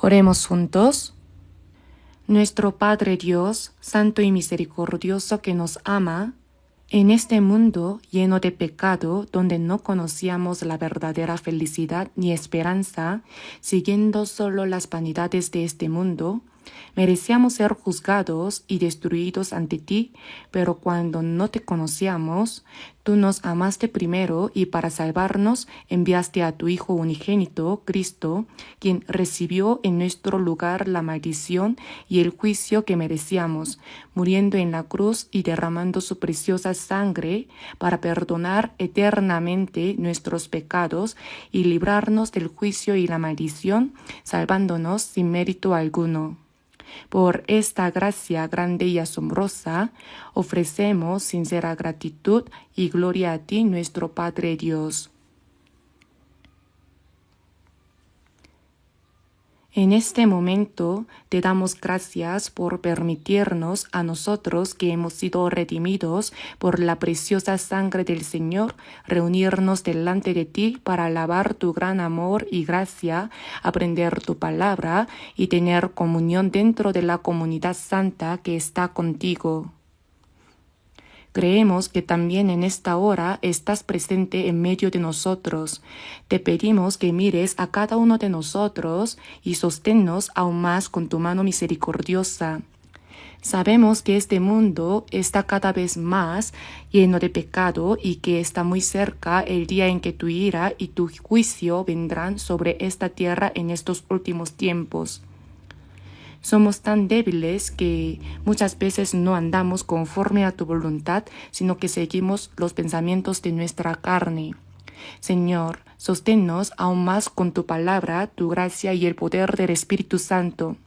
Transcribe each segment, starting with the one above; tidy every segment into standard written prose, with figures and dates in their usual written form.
Oremos juntos. Nuestro Padre Dios, santo y misericordioso que nos ama, en este mundo lleno de pecado, donde no conocíamos la verdadera felicidad ni esperanza, siguiendo solo las vanidades de este mundo, merecíamos ser juzgados y destruidos ante ti, pero cuando no te conocíamos, tú nos amaste primero y para salvarnos enviaste a tu Hijo unigénito, Cristo, quien recibió en nuestro lugar la maldición y el juicio que merecíamos, muriendo en la cruz y derramando su preciosa sangre para perdonar eternamente nuestros pecados y librarnos del juicio y la maldición, salvándonos sin mérito alguno. Por esta gracia grande y asombrosa, ofrecemos sincera gratitud y gloria a ti, nuestro Padre Dios. En este momento te damos gracias por permitirnos a nosotros que hemos sido redimidos por la preciosa sangre del Señor, reunirnos delante de ti para alabar tu gran amor y gracia, aprender tu palabra y tener comunión dentro de la comunidad santa que está contigo. Creemos que también en esta hora estás presente en medio de nosotros. Te pedimos que mires a cada uno de nosotros y sosténnos aún más con tu mano misericordiosa. Sabemos que este mundo está cada vez más lleno de pecado y que está muy cerca el día en que tu ira y tu juicio vendrán sobre esta tierra en estos últimos tiempos. Somos tan débiles que muchas veces no andamos conforme a tu voluntad, sino que seguimos los pensamientos de nuestra carne. Señor, sosténnos aún más con tu palabra, tu gracia y el poder del Espíritu Santo.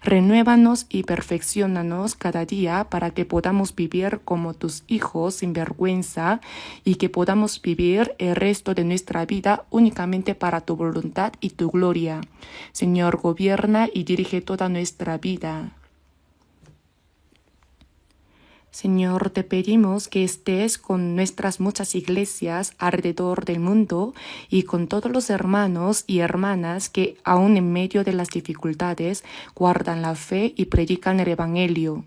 Renuévanos y perfecciónanos cada día para que podamos vivir como tus hijos sin vergüenza y que podamos vivir el resto de nuestra vida únicamente para tu voluntad y tu gloria. Señor, gobierna y dirige toda nuestra vida. Señor, te pedimos que estés con nuestras muchas iglesias alrededor del mundo y con todos los hermanos y hermanas que aún en medio de las dificultades guardan la fe y predican el Evangelio.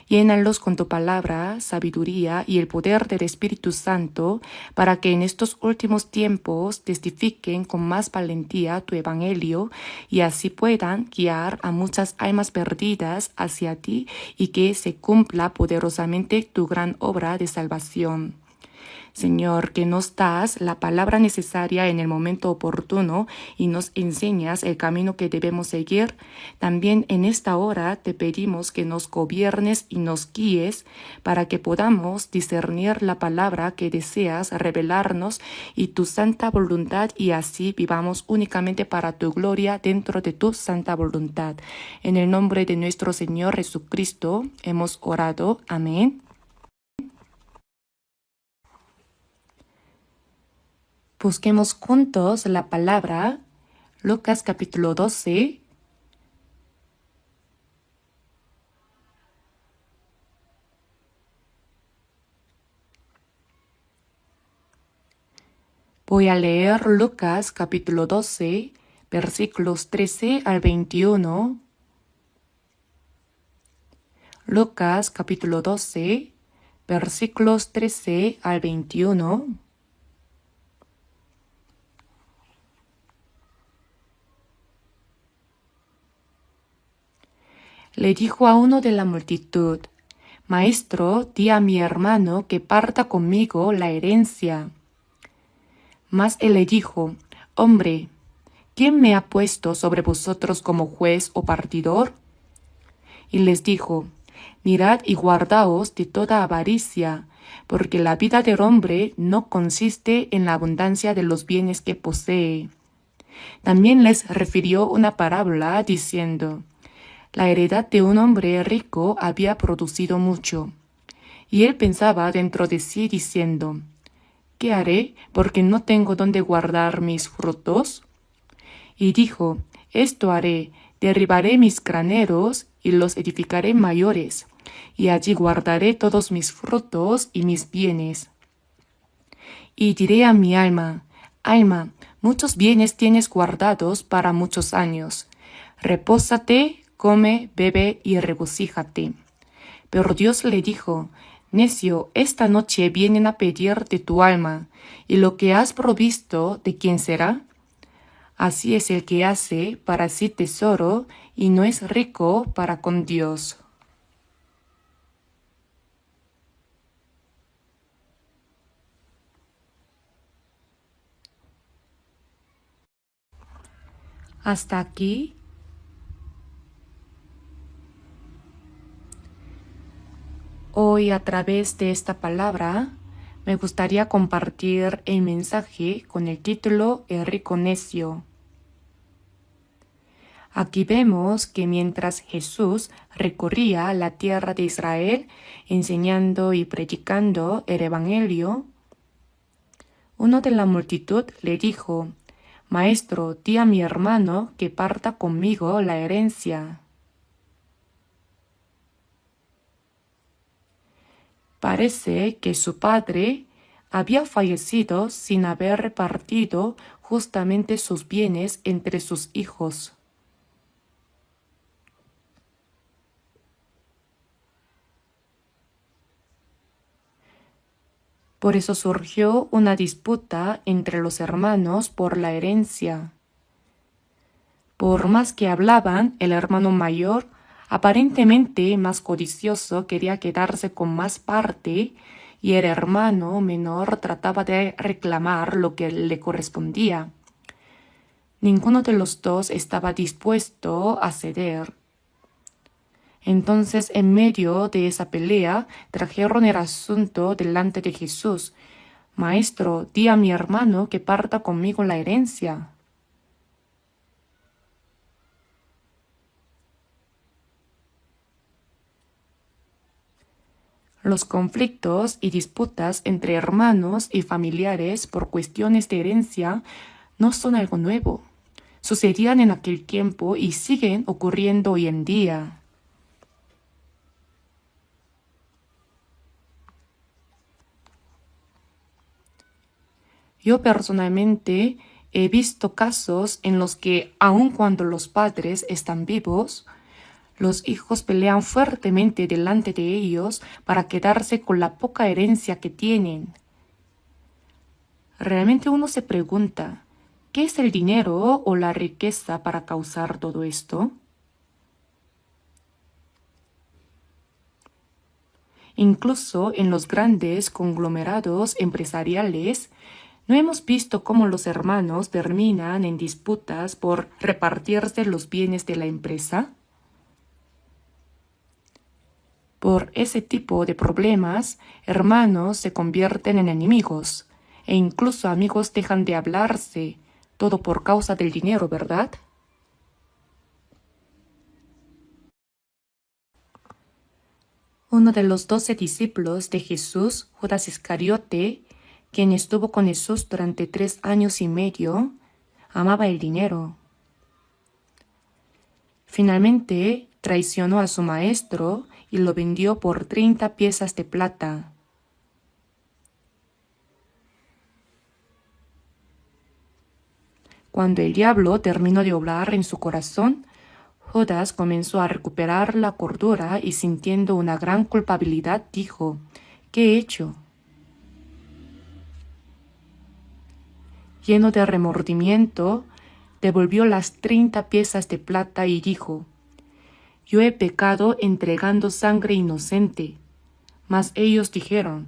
Llénalos con tu palabra, sabiduría y el poder del Espíritu Santo para que en estos últimos tiempos testifiquen con más valentía tu Evangelio y así puedan guiar a muchas almas perdidas hacia ti y que se cumpla poderosamente tu gran obra de salvación. Señor, que nos das la palabra necesaria en el momento oportuno y nos enseñas el camino que debemos seguir. También en esta hora te pedimos que nos gobiernes y nos guíes para que podamos discernir la palabra que deseas revelarnos y tu santa voluntad y así vivamos únicamente para tu gloria dentro de tu santa voluntad. En el nombre de nuestro Señor Jesucristo hemos orado. Amén. Busquemos juntos la palabra, Lucas capítulo 12. Voy a leer Lucas capítulo 12, versículos 13 al 21. Lucas capítulo 12, versículos 13 al 21. Le dijo a uno de la multitud: Maestro, di a mi hermano que parta conmigo la herencia. Mas él le dijo: Hombre, ¿quién me ha puesto sobre vosotros como juez o partidor? Y les dijo: Mirad y guardaos de toda avaricia, porque la vida del hombre no consiste en la abundancia de los bienes que posee. También les refirió una parábola diciendo: La heredad de un hombre rico había producido mucho. Y él pensaba dentro de sí diciendo: ¿Qué haré? Porque no tengo dónde guardar mis frutos. Y dijo: Esto haré: derribaré mis graneros y los edificaré mayores, y allí guardaré todos mis frutos y mis bienes. Y diré a mi alma: Alma, muchos bienes tienes guardados para muchos años. repósate, come, bebe y regocíjate. Pero Dios le dijo, necio, esta noche vienen a pedirte tu alma, y lo que has provisto, ¿de quién será? Así es el que hace para sí tesoro y no es rico para con Dios. Hasta aquí. Hoy a través de esta palabra me gustaría compartir el mensaje con el título El rico necio. Aquí vemos que mientras Jesús recorría la tierra de Israel enseñando y predicando el Evangelio, uno de la multitud le dijo, Maestro, di a mi hermano que parta conmigo la herencia. Parece que su padre había fallecido sin haber repartido justamente sus bienes entre sus hijos. Por eso surgió una disputa entre los hermanos por la herencia. Por más que hablaban, el hermano mayor, aparentemente más codicioso, quería quedarse con más parte y el hermano menor trataba de reclamar lo que le correspondía. Ninguno de los dos estaba dispuesto a ceder. Entonces, en medio de esa pelea, trajeron el asunto delante de Jesús. Maestro, di a mi hermano que parta conmigo la herencia. Los conflictos y disputas entre hermanos y familiares por cuestiones de herencia no son algo nuevo. Sucedían en aquel tiempo y siguen ocurriendo hoy en día. Yo personalmente he visto casos en los que, aun cuando los padres están vivos, los hijos pelean fuertemente delante de ellos para quedarse con la poca herencia que tienen. Realmente uno se pregunta, ¿qué es el dinero o la riqueza para causar todo esto? Incluso en los grandes conglomerados empresariales, ¿no hemos visto cómo los hermanos terminan en disputas por repartirse los bienes de la empresa? Por ese tipo de problemas, hermanos se convierten en enemigos e incluso amigos dejan de hablarse, todo por causa del dinero, ¿verdad? Uno de los 12 discípulos de Jesús, Judas Iscariote, quien estuvo con Jesús durante 3 años y medio, amaba el dinero. Finalmente, traicionó a su maestro y lo vendió por 30 piezas de plata. Cuando el diablo terminó de obrar en su corazón, Judas comenzó a recuperar la cordura y sintiendo una gran culpabilidad dijo, ¿qué he hecho? Lleno de remordimiento, devolvió las 30 piezas de plata y dijo, yo he pecado entregando sangre inocente. Mas ellos dijeron,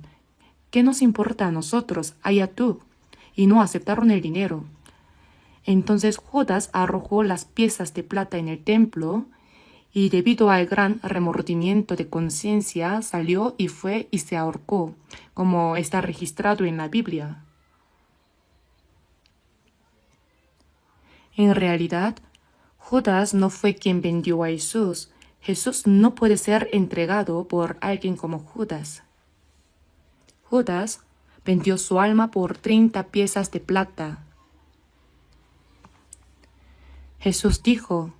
¿qué nos importa a nosotros? Allá tú. Y no aceptaron el dinero. Entonces Judas arrojó las piezas de plata en el templo y debido al gran remordimiento de conciencia salió y fue y se ahorcó, como está registrado en la Biblia. En realidad, Judas no fue quien vendió a Jesús. Jesús no puede ser entregado por alguien como Judas. Judas vendió su alma por 30 piezas de plata. Jesús dijo,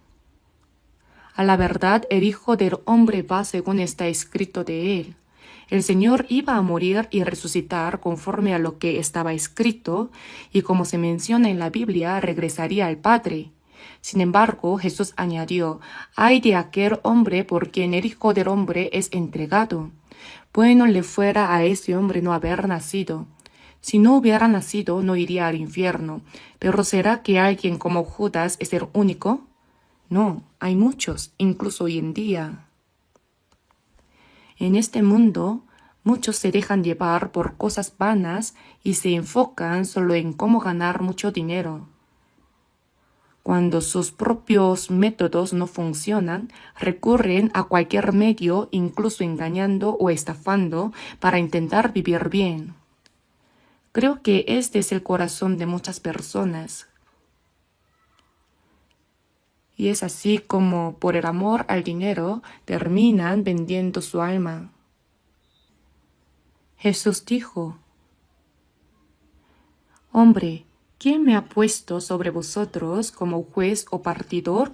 a la verdad el Hijo del Hombre va según está escrito de él. El Señor iba a morir y resucitar conforme a lo que estaba escrito, y como se menciona en la Biblia, regresaría al Padre. Sin embargo, Jesús añadió, «Ay de aquel hombre por quien el Hijo del Hombre es entregado. Bueno le fuera a ese hombre no haber nacido. Si no hubiera nacido, no iría al infierno. Pero ¿será que alguien como Judas es el único? No, hay muchos, incluso hoy en día. En este mundo, muchos se dejan llevar por cosas vanas y se enfocan solo en cómo ganar mucho dinero. Cuando sus propios métodos no funcionan, recurren a cualquier medio, incluso engañando o estafando, para intentar vivir bien. Creo que este es el corazón de muchas personas. Y es así como, por el amor al dinero, terminan vendiendo su alma. Jesús dijo, «Hombre, ¿quién me ha puesto sobre vosotros como juez o partidor?»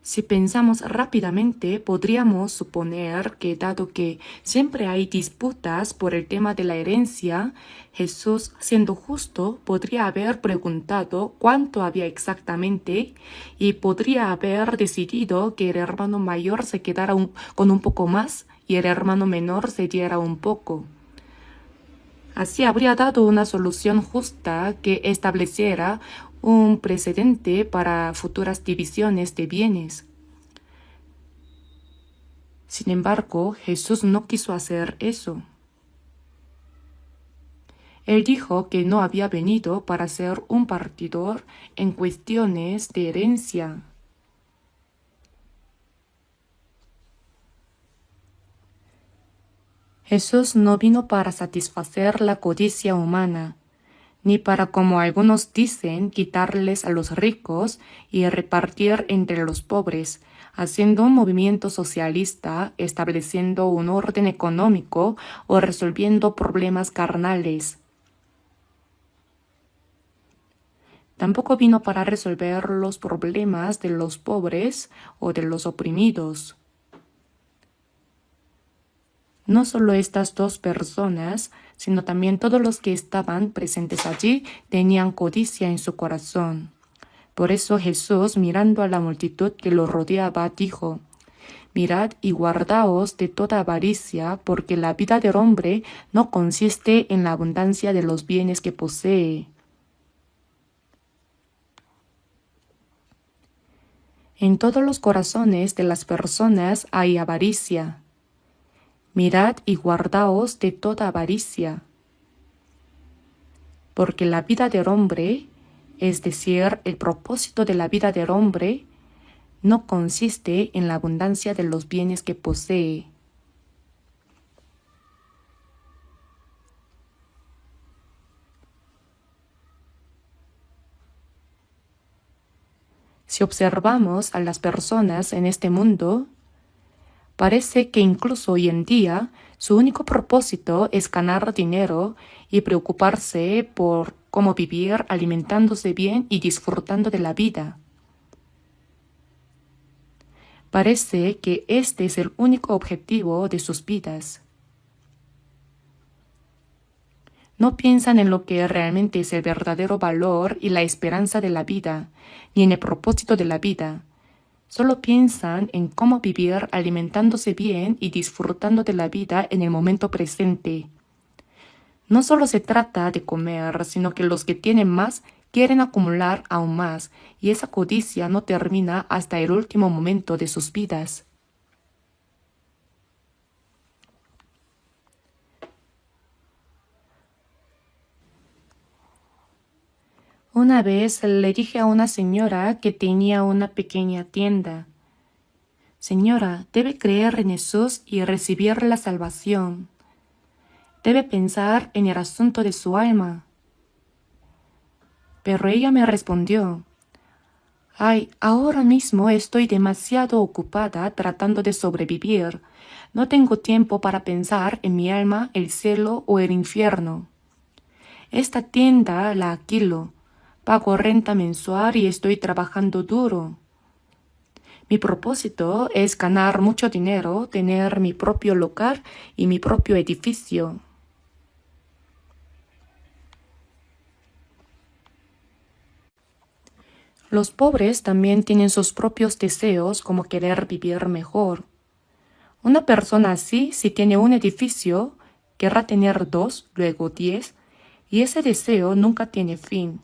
Si pensamos rápidamente, podríamos suponer que dado que siempre hay disputas por el tema de la herencia, Jesús, siendo justo, podría haber preguntado cuánto había exactamente y podría haber decidido que el hermano mayor se quedara con un poco más y el hermano menor se diera un poco. Así habría dado una solución justa que estableciera un precedente para futuras divisiones de bienes. Sin embargo, Jesús no quiso hacer eso. Él dijo que no había venido para ser un partidor en cuestiones de herencia. Jesús no vino para satisfacer la codicia humana, ni para, como algunos dicen, quitarles a los ricos y repartir entre los pobres, haciendo un movimiento socialista, estableciendo un orden económico o resolviendo problemas carnales. Tampoco vino para resolver los problemas de los pobres o de los oprimidos. No solo estas dos personas, sino también todos los que estaban presentes allí tenían codicia en su corazón. Por eso Jesús, mirando a la multitud que lo rodeaba, dijo, «Mirad y guardaos de toda avaricia, porque la vida del hombre no consiste en la abundancia de los bienes que posee». En todos los corazones de las personas hay avaricia. Mirad y guardaos de toda avaricia, porque la vida del hombre, es decir, el propósito de la vida del hombre, no consiste en la abundancia de los bienes que posee. Si observamos a las personas en este mundo, parece que incluso hoy en día su único propósito es ganar dinero y preocuparse por cómo vivir alimentándose bien y disfrutando de la vida. Parece que este es el único objetivo de sus vidas. No piensan en lo que realmente es el verdadero valor y la esperanza de la vida, ni en el propósito de la vida. Solo piensan en cómo vivir alimentándose bien y disfrutando de la vida en el momento presente. No solo se trata de comer, sino que los que tienen más quieren acumular aún más, y esa codicia no termina hasta el último momento de sus vidas. Una vez le dije a una señora que tenía una pequeña tienda, «Señora, debe creer en Jesús y recibir la salvación. Debe pensar en el asunto de su alma». Pero ella me respondió, «Ay, ahora mismo estoy demasiado ocupada tratando de sobrevivir. No tengo tiempo para pensar en mi alma, el cielo o el infierno. Esta tienda la alquilo, pago renta mensual y estoy trabajando duro. Mi propósito es ganar mucho dinero, tener mi propio local y mi propio edificio». Los pobres también tienen sus propios deseos, como querer vivir mejor. Una persona así, si tiene un edificio, querrá tener 2, luego 10, y ese deseo nunca tiene fin.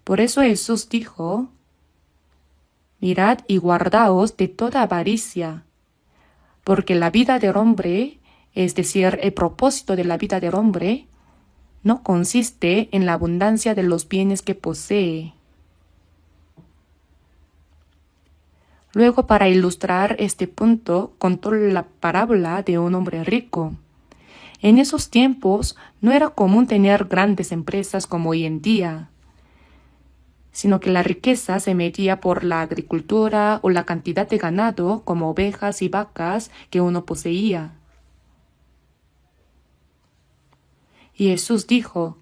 Por eso Jesús dijo: mirad y guardaos de toda avaricia, porque la vida del hombre, es decir, el propósito de la vida del hombre, no consiste en la abundancia de los bienes que posee. Luego, para ilustrar este punto, contó la parábola de un hombre rico. En esos tiempos no era común tener grandes empresas como hoy en día, sino que la riqueza se medía por la agricultura o la cantidad de ganado, como ovejas y vacas, que uno poseía. Y Jesús dijo: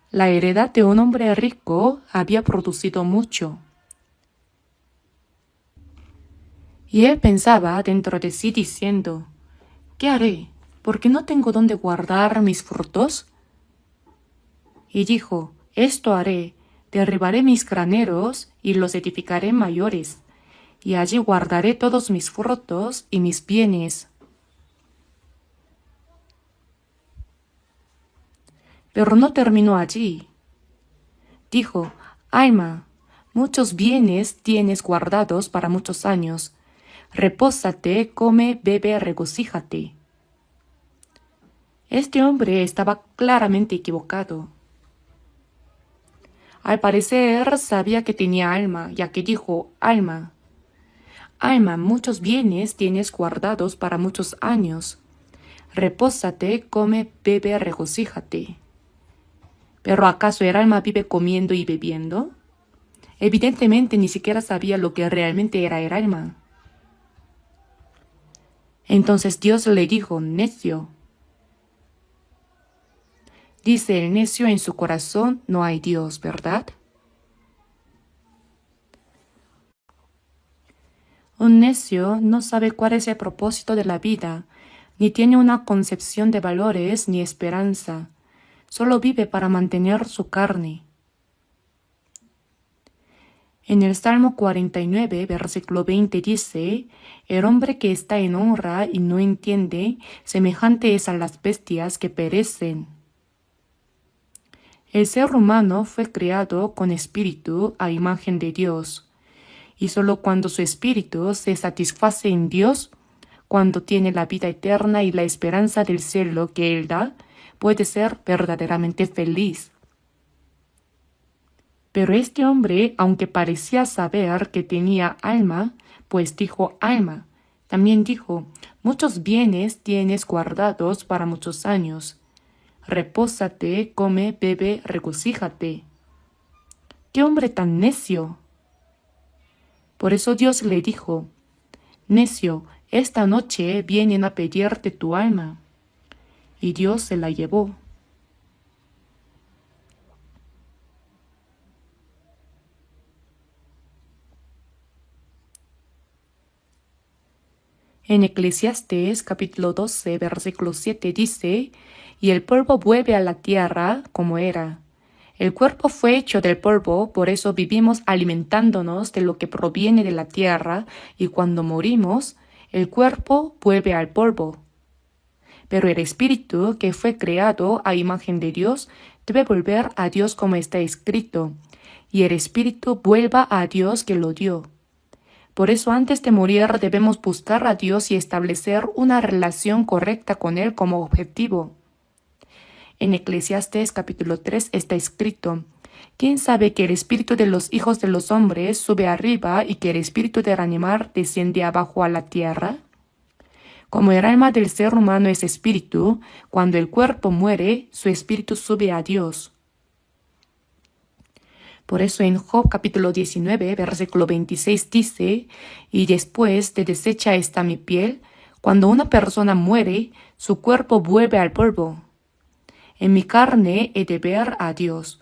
la heredad de un hombre rico había producido mucho. Y él pensaba dentro de sí diciendo: ¿qué haré? ¿Porque no tengo dónde guardar mis frutos? Y dijo: esto haré: derribaré mis graneros y los edificaré mayores, y allí guardaré todos mis frutos y mis bienes. Pero no terminó allí. Dijo: alma, muchos bienes tienes guardados para muchos años. Repósate, come, bebe, regocíjate. Este hombre estaba claramente equivocado. Al parecer sabía que tenía alma, ya que dijo: alma, muchos bienes tienes guardados para muchos años. Repósate, come, bebe, regocíjate. ¿Pero acaso el alma vive comiendo y bebiendo? Evidentemente ni siquiera sabía lo que realmente era el alma. Entonces Dios le dijo: necio. Dice el necio en su corazón: no hay Dios, ¿verdad? Un necio no sabe cuál es el propósito de la vida, ni tiene una concepción de valores ni esperanza. Solo vive para mantener su carne. En el Salmo 49, versículo 20 dice: el hombre que está en honra y no entiende, semejante es a las bestias que perecen. El ser humano fue creado con espíritu a imagen de Dios, y solo cuando su espíritu se satisface en Dios, cuando tiene la vida eterna y la esperanza del cielo que Él da, puede ser verdaderamente feliz. Pero este hombre, aunque parecía saber que tenía alma, pues dijo alma, también dijo: muchos bienes tienes guardados para muchos años. Repósate, come, bebe, regocíjate. ¡Qué hombre tan necio! Por eso Dios le dijo: necio, esta noche vienen a pedirte tu alma. Y Dios se la llevó. En Eclesiastés capítulo 12, versículo 7 dice: y el polvo vuelve a la tierra como era. El cuerpo fue hecho del polvo, por eso vivimos alimentándonos de lo que proviene de la tierra, y cuando morimos, el cuerpo vuelve al polvo. Pero el espíritu, que fue creado a imagen de Dios, debe volver a Dios como está escrito, y el espíritu vuelva a Dios que lo dio. Por eso antes de morir debemos buscar a Dios y establecer una relación correcta con Él como objetivo. En Eclesiastés capítulo 3 está escrito: ¿quién sabe que el espíritu de los hijos de los hombres sube arriba y que el espíritu del animal desciende abajo a la tierra? Como el alma del ser humano es espíritu, cuando el cuerpo muere, su espíritu sube a Dios. Por eso en Job capítulo 19, versículo 26 dice: y después de deshecha está mi piel, cuando una persona muere, su cuerpo vuelve al polvo. En mi carne he de ver a Dios.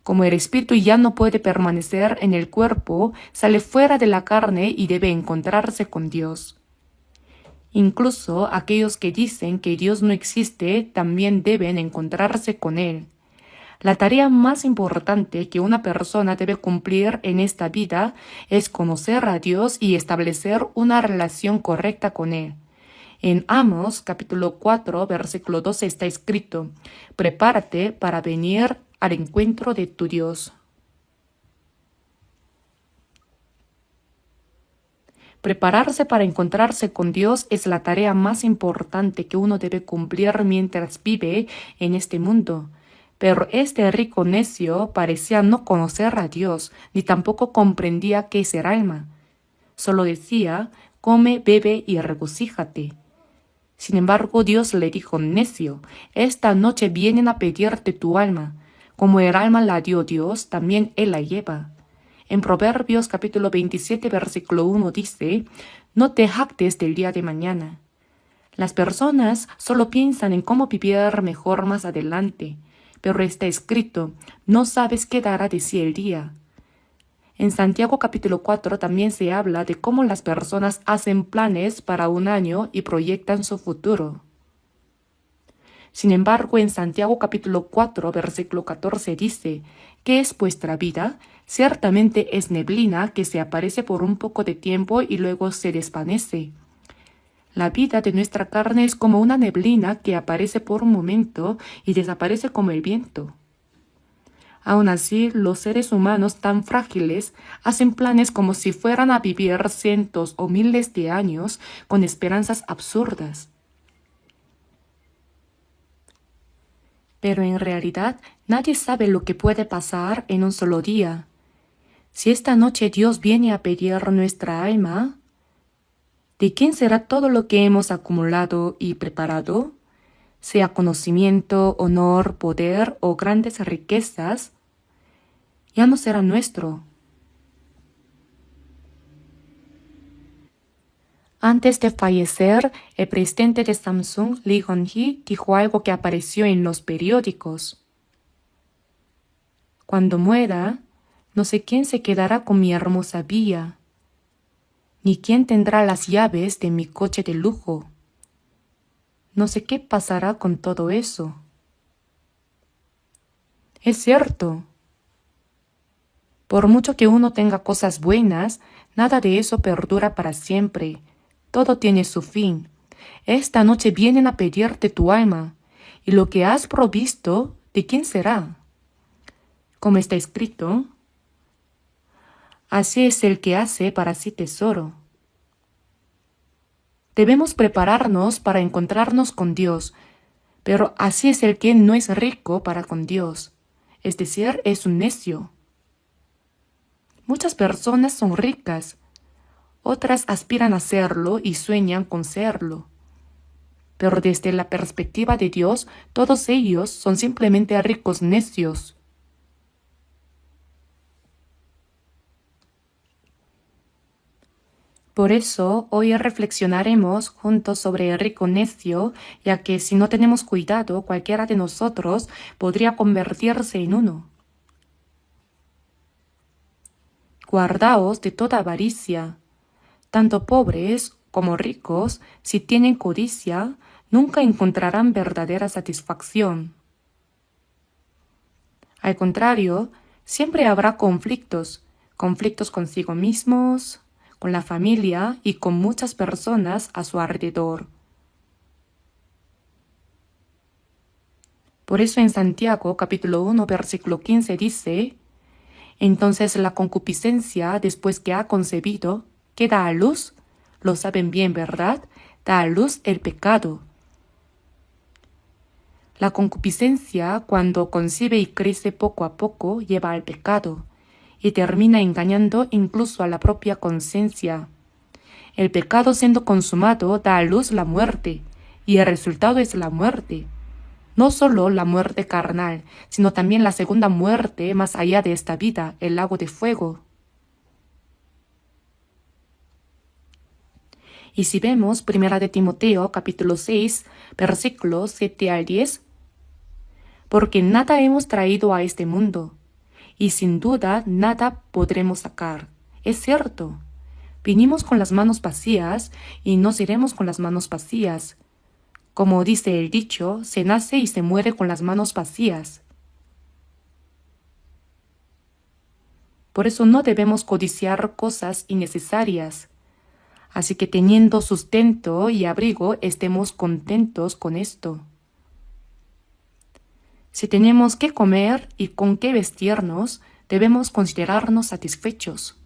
Como el espíritu ya no puede permanecer en el cuerpo, sale fuera de la carne y debe encontrarse con Dios. Incluso aquellos que dicen que Dios no existe también deben encontrarse con Él. La tarea más importante que una persona debe cumplir en esta vida es conocer a Dios y establecer una relación correcta con Él. En Amos, capítulo 4, versículo 12 está escrito: prepárate para venir al encuentro de tu Dios. Prepararse para encontrarse con Dios es la tarea más importante que uno debe cumplir mientras vive en este mundo. Pero este rico necio parecía no conocer a Dios, ni tampoco comprendía qué es el alma. Solo decía: come, bebe y regocíjate. Sin embargo, Dios le dijo: necio, esta noche vienen a pedirte tu alma. Como el alma la dio Dios, también Él la lleva. En Proverbios capítulo 27, versículo 1 dice: no te jactes del día de mañana. Las personas solo piensan en cómo vivir mejor más adelante, pero está escrito: no sabes qué dará de sí el día. En Santiago capítulo 4 también se habla de cómo las personas hacen planes para un año y proyectan su futuro. Sin embargo, en Santiago capítulo 4, versículo 14 dice: ¿qué es vuestra vida? Ciertamente es neblina que se aparece por un poco de tiempo y luego se desvanece. La vida de nuestra carne es como una neblina que aparece por un momento y desaparece como el viento. Aún así, los seres humanos tan frágiles hacen planes como si fueran a vivir cientos o miles de años con esperanzas absurdas. Pero en realidad nadie sabe lo que puede pasar en un solo día. Si esta noche Dios viene a pedir nuestra alma, ¿de quién será todo lo que hemos acumulado y preparado? Sea conocimiento, honor, poder o grandes riquezas, ya no será nuestro. Antes de fallecer, el presidente de Samsung, Lee Hon-hee, dijo algo que apareció en los periódicos. Cuando muera, no sé quién se quedará con mi hermosa villa, ni quién tendrá las llaves de mi coche de lujo. No sé qué pasará con todo eso. Es cierto. Por mucho que uno tenga cosas buenas, nada de eso perdura para siempre. Todo tiene su fin. Esta noche vienen a pedirte tu alma, y lo que has provisto, ¿de quién será? Como está escrito: así es el que hace para sí tesoro. Debemos prepararnos para encontrarnos con Dios, pero así es el que no es rico para con Dios, es decir, es un necio. Muchas personas son ricas, otras aspiran a serlo y sueñan con serlo. Pero desde la perspectiva de Dios, todos ellos son simplemente ricos necios. Por eso, hoy reflexionaremos juntos sobre el rico necio, ya que si no tenemos cuidado, cualquiera de nosotros podría convertirse en uno. Guardaos de toda avaricia. Tanto pobres como ricos, si tienen codicia, nunca encontrarán verdadera satisfacción. Al contrario, siempre habrá conflictos consigo mismos, con la familia y con muchas personas a su alrededor. Por eso en Santiago capítulo 1 versículo 15 dice: entonces la concupiscencia, después que ha concebido, ¿qué da a luz? Lo saben bien, ¿verdad? Da a luz el pecado. La concupiscencia, cuando concibe y crece poco a poco, lleva al pecado y termina engañando incluso a la propia conciencia. El pecado, siendo consumado, da a luz la muerte, y el resultado es la muerte. No solo la muerte carnal, sino también la segunda muerte más allá de esta vida, el lago de fuego. Y si vemos 1 de Timoteo capítulo 6, versículos 7 al 10, porque nada hemos traído a este mundo, y sin duda nada podremos sacar. Es cierto, vinimos con las manos vacías y nos iremos con las manos vacías. Como dice el dicho, se nace y se muere con las manos vacías. Por eso no debemos codiciar cosas innecesarias. Así que teniendo sustento y abrigo, estemos contentos con esto. Si tenemos qué comer y con qué vestirnos, debemos considerarnos satisfechos.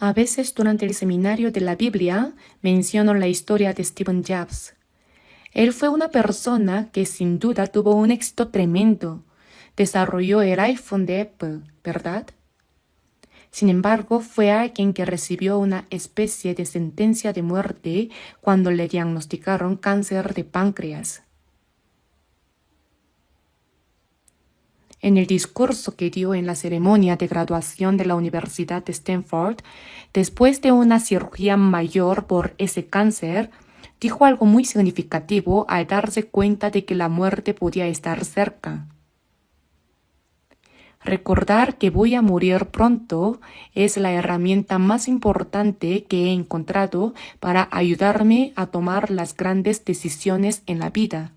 A veces durante el seminario de la Biblia menciono la historia de Steve Jobs. Él fue una persona que sin duda tuvo un éxito tremendo. Desarrolló el iPhone de Apple, ¿verdad? Sin embargo, fue alguien que recibió una especie de sentencia de muerte cuando le diagnosticaron cáncer de páncreas. En el discurso que dio en la ceremonia de graduación de la Universidad de Stanford, después de una cirugía mayor por ese cáncer, dijo algo muy significativo al darse cuenta de que la muerte podía estar cerca. Recordar que voy a morir pronto es la herramienta más importante que he encontrado para ayudarme a tomar las grandes decisiones en la vida.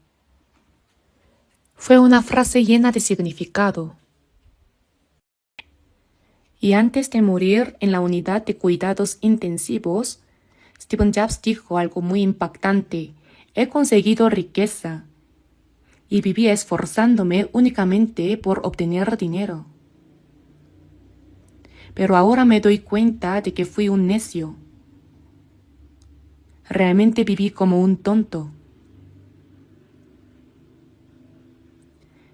Fue una frase llena de significado. Y antes de morir en la unidad de cuidados intensivos, Steve Jobs dijo algo muy impactante: he conseguido riqueza y viví esforzándome únicamente por obtener dinero. Pero ahora me doy cuenta de que fui un necio. Realmente viví como un tonto.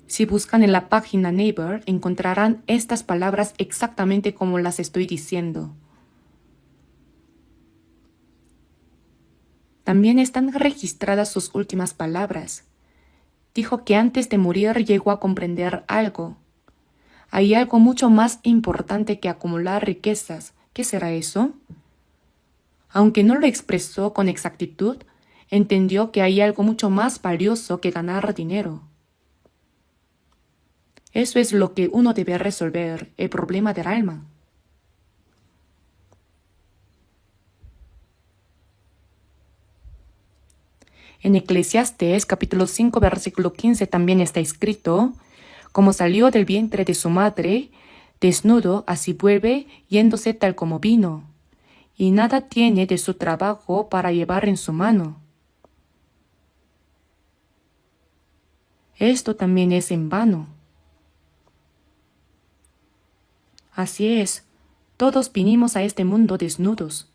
Si buscan en la página Naver, encontrarán estas palabras exactamente como las estoy diciendo. También están registradas sus últimas palabras. Dijo que antes de morir llegó a comprender algo. Hay algo mucho más importante que acumular riquezas. ¿Qué será eso? Aunque no lo expresó con exactitud, entendió que hay algo mucho más valioso que ganar dinero. Eso es lo que uno debe resolver, el problema del alma. En Eclesiastés capítulo 5 versículo 15 también está escrito: como salió del vientre de su madre, desnudo así vuelve, yéndose tal como vino, y nada tiene de su trabajo para llevar en su mano. Esto también es en vano. Así es, todos vinimos a este mundo desnudos.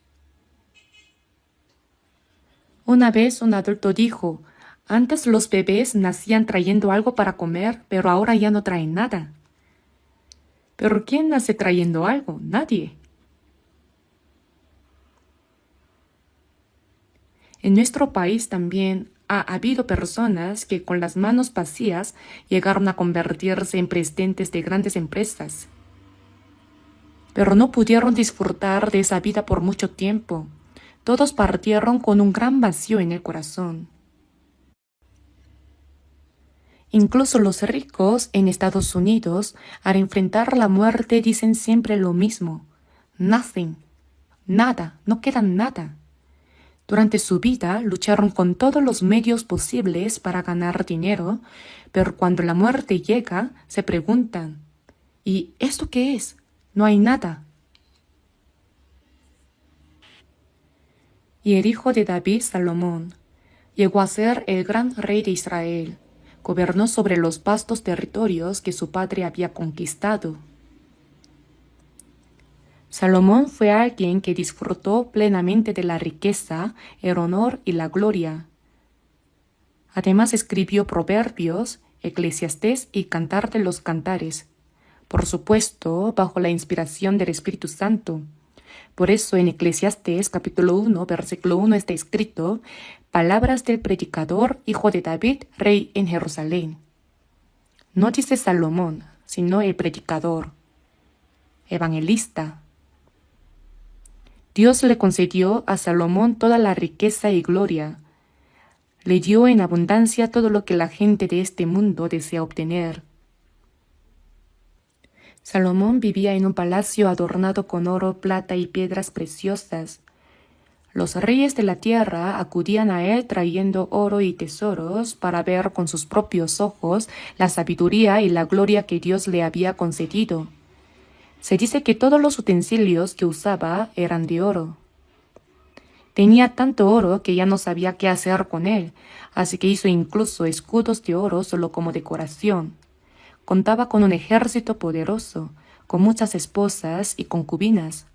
Una vez un adulto dijo: antes los bebés nacían trayendo algo para comer, pero ahora ya no traen nada. ¿Pero quién nace trayendo algo? Nadie. En nuestro país también ha habido personas que con las manos vacías llegaron a convertirse en presidentes de grandes empresas. Pero no pudieron disfrutar de esa vida por mucho tiempo. Todos partieron con un gran vacío en el corazón. Incluso los ricos en Estados Unidos, al enfrentar la muerte, dicen siempre lo mismo: nothing, nada, no queda nada. Durante su vida lucharon con todos los medios posibles para ganar dinero, pero cuando la muerte llega, se preguntan: ¿y esto qué es? No hay nada. Y el hijo de David, Salomón, llegó a ser el gran rey de Israel. Gobernó sobre los vastos territorios que su padre había conquistado. Salomón fue alguien que disfrutó plenamente de la riqueza, el honor y la gloria. Además escribió Proverbios, Eclesiastés y Cantar de los Cantares, por supuesto bajo la inspiración del Espíritu Santo. Por eso en Eclesiastés capítulo 1, versículo 1 está escrito: palabras del predicador, hijo de David, rey en Jerusalén. No dice Salomón, sino el predicador, evangelista. Dios le concedió a Salomón toda la riqueza y gloria. Le dio en abundancia todo lo que la gente de este mundo desea obtener. Salomón vivía en un palacio adornado con oro, plata y piedras preciosas. Los reyes de la tierra acudían a él trayendo oro y tesoros para ver con sus propios ojos la sabiduría y la gloria que Dios le había concedido. Se dice que todos los utensilios que usaba eran de oro. Tenía tanto oro que ya no sabía qué hacer con él, así que hizo incluso escudos de oro solo como decoración. Contaba con un ejército poderoso, con muchas esposas y concubinas.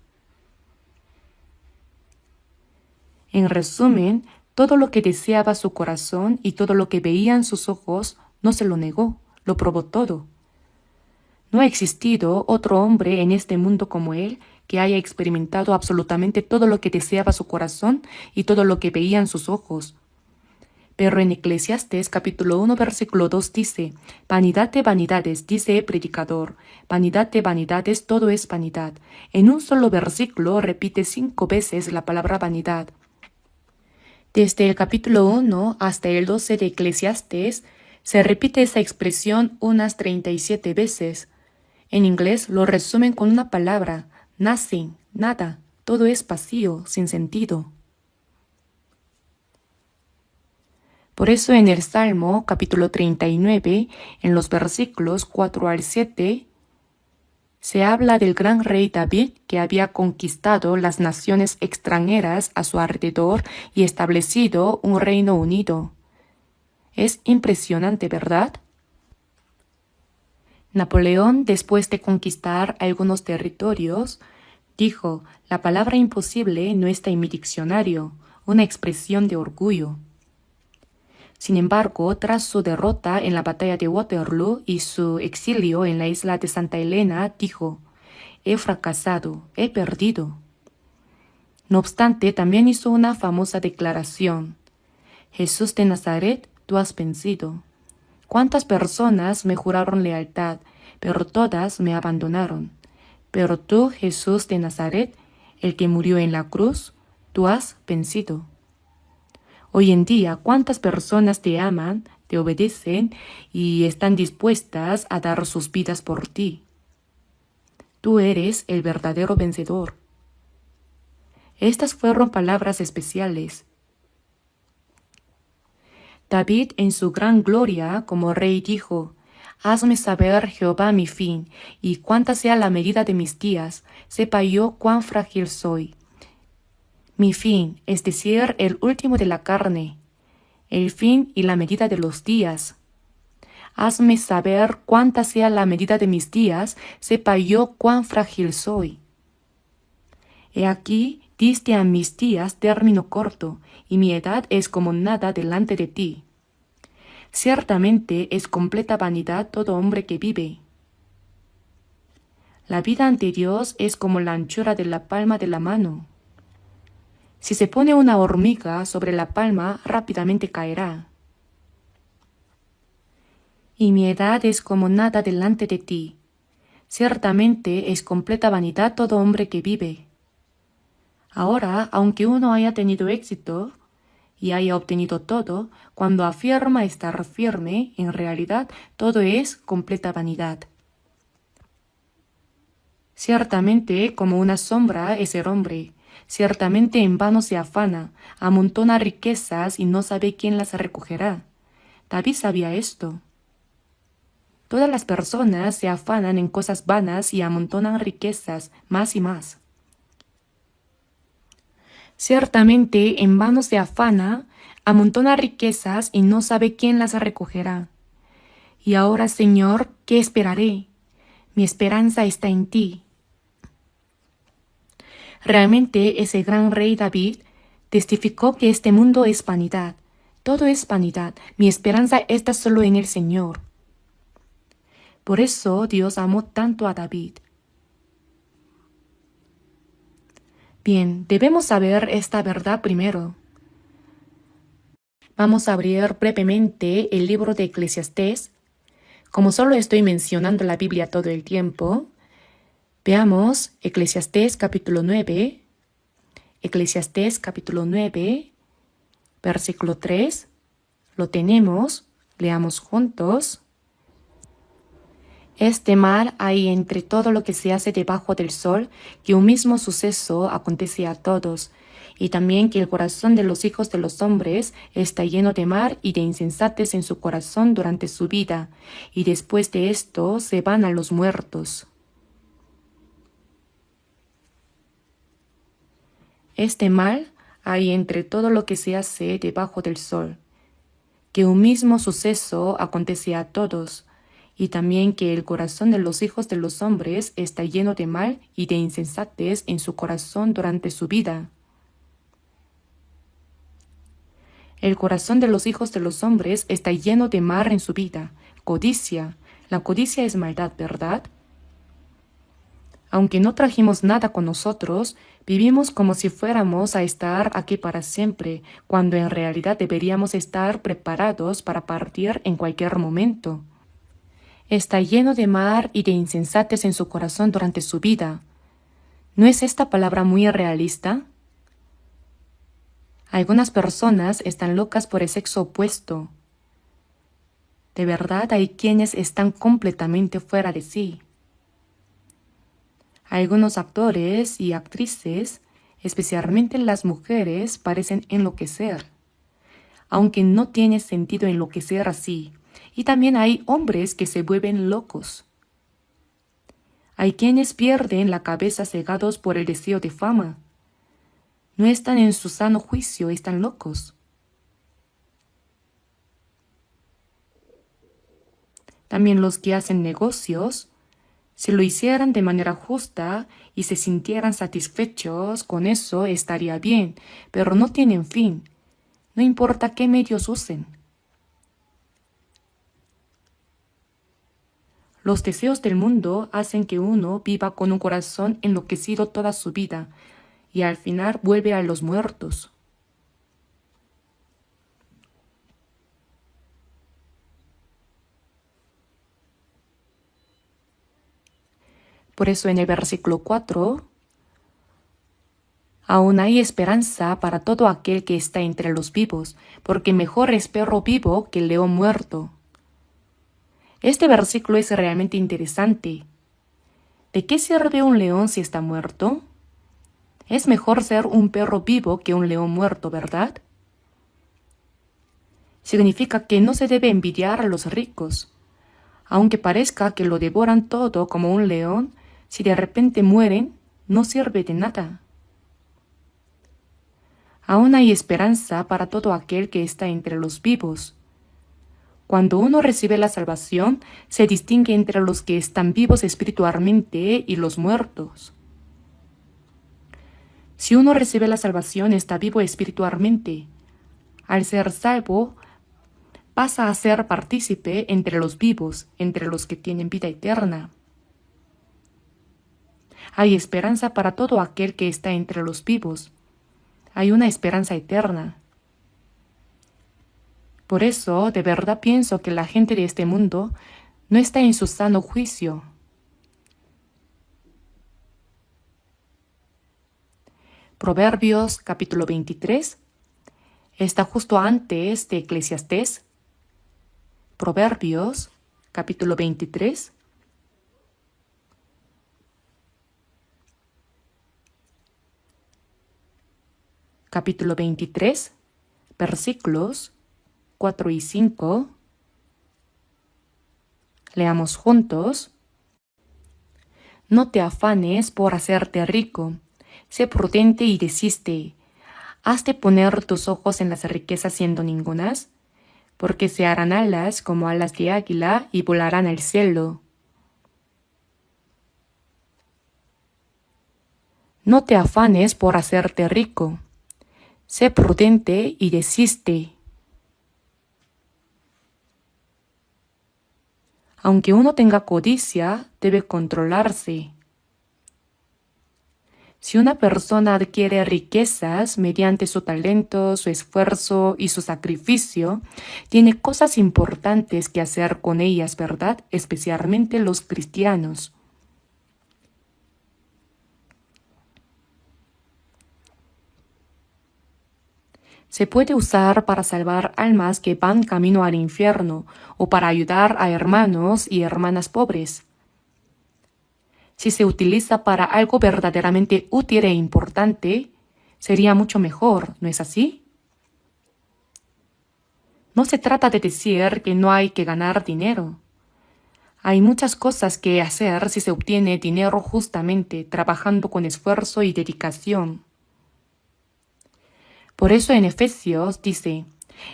En resumen, todo lo que deseaba su corazón y todo lo que veían sus ojos no se lo negó, lo probó todo. No ha existido otro hombre en este mundo como él que haya experimentado absolutamente todo lo que deseaba su corazón y todo lo que veían sus ojos. Pero en Eclesiastés capítulo 1 versículo 2 dice: vanidad de vanidades, dice el predicador, vanidad de vanidades, todo es vanidad. En un solo versículo repite 5 veces la palabra vanidad. Desde el capítulo 1 hasta el 12 de Eclesiastés se repite esa expresión unas 37 veces. En inglés lo resumen con una palabra: nothing, nada, todo es vacío, sin sentido. Por eso en el Salmo capítulo 39, en los versículos 4 al 7, se habla del gran rey David que había conquistado las naciones extranjeras a su alrededor y establecido un reino unido. Es impresionante, ¿verdad? Napoleón, después de conquistar algunos territorios, dijo: la palabra imposible no está en mi diccionario, una expresión de orgullo. Sin embargo, tras su derrota en la batalla de Waterloo y su exilio en la isla de Santa Elena, dijo: he fracasado, he perdido. No obstante, también hizo una famosa declaración: Jesús de Nazaret, tú has vencido. ¿Cuántas personas me juraron lealtad, pero todas me abandonaron? Pero tú, Jesús de Nazaret, el que murió en la cruz, tú has vencido. Hoy en día, ¿cuántas personas te aman, te obedecen y están dispuestas a dar sus vidas por ti? Tú eres el verdadero vencedor. Estas fueron palabras especiales. David, en su gran gloria como rey, dijo: hazme saber, Jehová, mi fin, y cuánta sea la medida de mis días, sepa yo cuán frágil soy. Mi fin, es decir, el último de la carne, el fin y la medida de los días. Hazme saber cuánta sea la medida de mis días, sepa yo cuán frágil soy. He aquí, diste a mis días término corto, y mi edad es como nada delante de ti. Ciertamente es completa vanidad todo hombre que vive. La vida ante Dios es como la anchura de la palma de la mano. Si se pone una hormiga sobre la palma, rápidamente caerá. Y mi edad es como nada delante de ti. Ciertamente es completa vanidad todo hombre que vive. Ahora, aunque uno haya tenido éxito y haya obtenido todo, cuando afirma estar firme, en realidad todo es completa vanidad. Ciertamente como una sombra es el hombre. Ciertamente en vano se afana, amontona riquezas y no sabe quién las recogerá. David sabía esto. Todas las personas se afanan en cosas vanas y amontonan riquezas más y más. Ciertamente en vano se afana, amontona riquezas y no sabe quién las recogerá. Y ahora, Señor, ¿qué esperaré? Mi esperanza está en ti. Realmente ese gran rey David testificó que este mundo es vanidad. Todo es vanidad. Mi esperanza está solo en el Señor. Por eso Dios amó tanto a David. Bien, debemos saber esta verdad primero. Vamos a abrir brevemente el libro de Eclesiastés. Como solo estoy mencionando la Biblia todo el tiempo, veamos Eclesiastés capítulo 9. Eclesiastés capítulo 9, versículo 3. Lo tenemos, leamos juntos. Este mal hay entre todo lo que se hace debajo del sol, que un mismo suceso acontece a todos, y también que el corazón de los hijos de los hombres está lleno de mal y de insensatez en su corazón durante su vida, y después de esto se van a los muertos. Este mal hay entre todo lo que se hace debajo del sol, que un mismo suceso acontece a todos, y también que el corazón de los hijos de los hombres está lleno de mal y de insensatez en su corazón durante su vida. El corazón de los hijos de los hombres está lleno de mal en su vida, codicia. La codicia es maldad, ¿verdad? Aunque no trajimos nada con nosotros, vivimos como si fuéramos a estar aquí para siempre, cuando en realidad deberíamos estar preparados para partir en cualquier momento. Está lleno de mal y de insensatez en su corazón durante su vida. ¿No es esta palabra muy realista? Algunas personas están locas por el sexo opuesto. De verdad hay quienes están completamente fuera de sí. Algunos actores y actrices, especialmente las mujeres, parecen enloquecer, aunque no tiene sentido enloquecer así. Y también hay hombres que se vuelven locos. Hay quienes pierden la cabeza cegados por el deseo de fama. No están en su sano juicio, están locos. También los que hacen negocios, si lo hicieran de manera justa y se sintieran satisfechos con eso, estaría bien, pero no tienen fin, no importa qué medios usen. Los deseos del mundo hacen que uno viva con un corazón enloquecido toda su vida y al final vuelve a los muertos. Por eso en el versículo 4, aún hay esperanza para todo aquel que está entre los vivos, porque mejor es perro vivo que león muerto. Este versículo es realmente interesante. ¿De qué sirve un león si está muerto? Es mejor ser un perro vivo que un león muerto, ¿verdad? Significa que no se debe envidiar a los ricos. Aunque parezca que lo devoran todo como un león, si de repente mueren, no sirve de nada. Aún hay esperanza para todo aquel que está entre los vivos. Cuando uno recibe la salvación, se distingue entre los que están vivos espiritualmente y los muertos. Si uno recibe la salvación, está vivo espiritualmente. Al ser salvo, pasa a ser partícipe entre los vivos, entre los que tienen vida eterna. Hay esperanza para todo aquel que está entre los vivos. Hay una esperanza eterna. Por eso, de verdad pienso que la gente de este mundo no está en su sano juicio. Proverbios capítulo 23 está justo antes de Eclesiastés. Proverbios capítulo 23. Capítulo 23, versículos 4 y 5. Leamos juntos. No te afanes por hacerte rico. Sé prudente y desiste. ¿Has de poner tus ojos en las riquezas siendo ningunas? Porque se harán alas como alas de águila y volarán al cielo. No te afanes por hacerte rico. Sé prudente y desiste. Aunque uno tenga codicia, debe controlarse. Si una persona adquiere riquezas mediante su talento, su esfuerzo y su sacrificio, tiene cosas importantes que hacer con ellas, ¿verdad? Especialmente los cristianos. Se puede usar para salvar almas que van camino al infierno o para ayudar a hermanos y hermanas pobres. Si se utiliza para algo verdaderamente útil e importante, sería mucho mejor, ¿no es así? No se trata de decir que no hay que ganar dinero. Hay muchas cosas que hacer si se obtiene dinero justamente trabajando con esfuerzo y dedicación. Por eso en Efesios dice,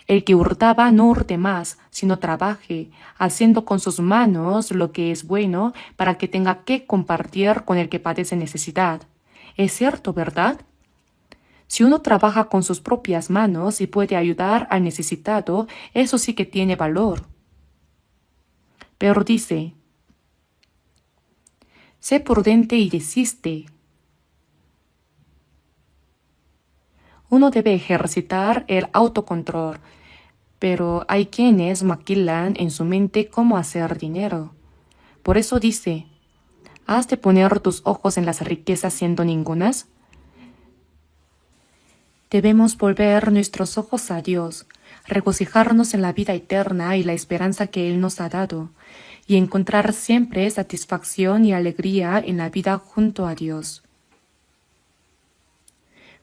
el que hurtaba no hurte más, sino trabaje, haciendo con sus manos lo que es bueno para que tenga que compartir con el que padece necesidad. Es cierto, ¿verdad? Si uno trabaja con sus propias manos y puede ayudar al necesitado, eso sí que tiene valor. Pero dice, sé prudente y desiste. Uno debe ejercitar el autocontrol, pero hay quienes maquilan en su mente cómo hacer dinero. Por eso dice, ¿has de poner tus ojos en las riquezas siendo ningunas? Debemos volver nuestros ojos a Dios, regocijarnos en la vida eterna y la esperanza que Él nos ha dado, y encontrar siempre satisfacción y alegría en la vida junto a Dios.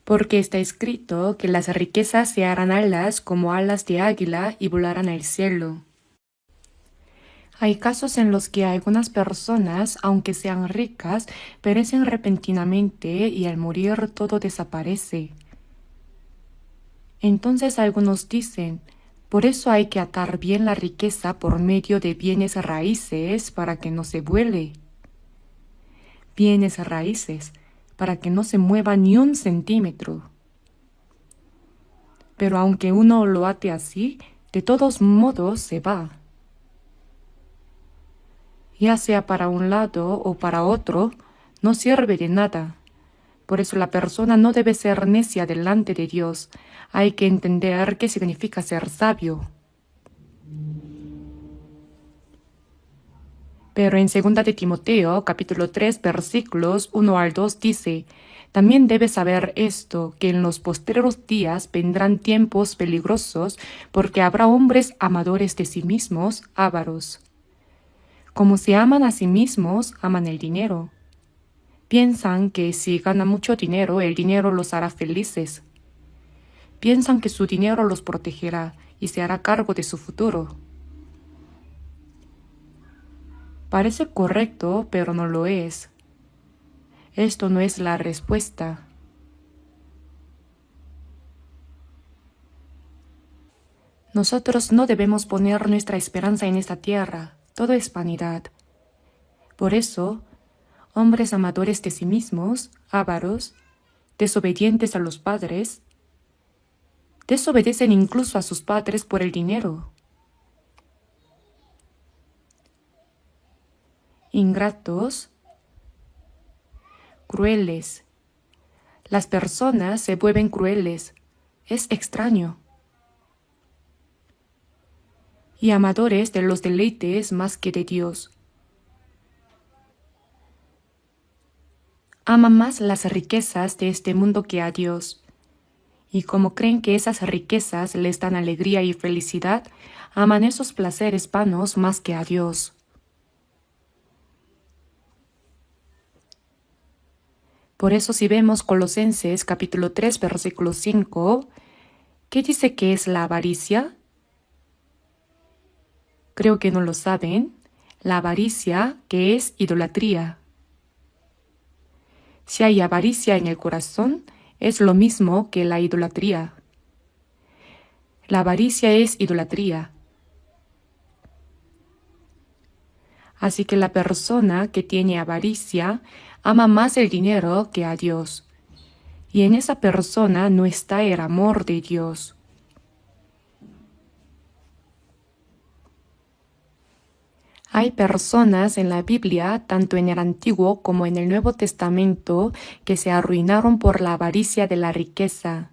Porque está escrito que las riquezas se harán alas como alas de águila y volarán al cielo. Hay casos en los que algunas personas, aunque sean ricas, perecen repentinamente y al morir todo desaparece. Entonces algunos dicen, por eso hay que atar bien la riqueza por medio de bienes raíces para que no se vuele. Bienes raíces, para que no se mueva ni un centímetro. Pero aunque uno lo ate así, de todos modos se va. Ya sea para un lado o para otro, no sirve de nada. Por eso la persona no debe ser necia delante de Dios. Hay que entender qué significa ser sabio. Pero en 2 de Timoteo, capítulo 3, versículos 1 al 2 dice, también debes saber esto, que en los postreros días vendrán tiempos peligrosos, porque habrá hombres amadores de sí mismos, ávaros. Como se aman a sí mismos, aman el dinero. Piensan que si ganan mucho dinero, el dinero los hará felices. Piensan que su dinero los protegerá y se hará cargo de su futuro. Parece correcto, pero no lo es. Esto no es la respuesta. Nosotros no debemos poner nuestra esperanza en esta tierra. Todo es vanidad. Por eso, hombres amadores de sí mismos, ávaros, desobedientes a los padres, desobedecen incluso a sus padres por el dinero. Ingratos, crueles. Las personas se vuelven crueles. Es extraño. Y amadores de los deleites más que de Dios. Aman más las riquezas de este mundo que a Dios. Y como creen que esas riquezas les dan alegría y felicidad, aman esos placeres vanos más que a Dios. Por eso si vemos Colosenses capítulo 3, versículo 5, ¿qué dice que es la avaricia? Creo que no lo saben. La avaricia, que es idolatría. Si hay avaricia en el corazón, es lo mismo que la idolatría. La avaricia es idolatría. Así que la persona que tiene avaricia ama más el dinero que a Dios. Y en esa persona no está el amor de Dios. Hay personas en la Biblia, tanto en el Antiguo como en el Nuevo Testamento, que se arruinaron por la avaricia de la riqueza.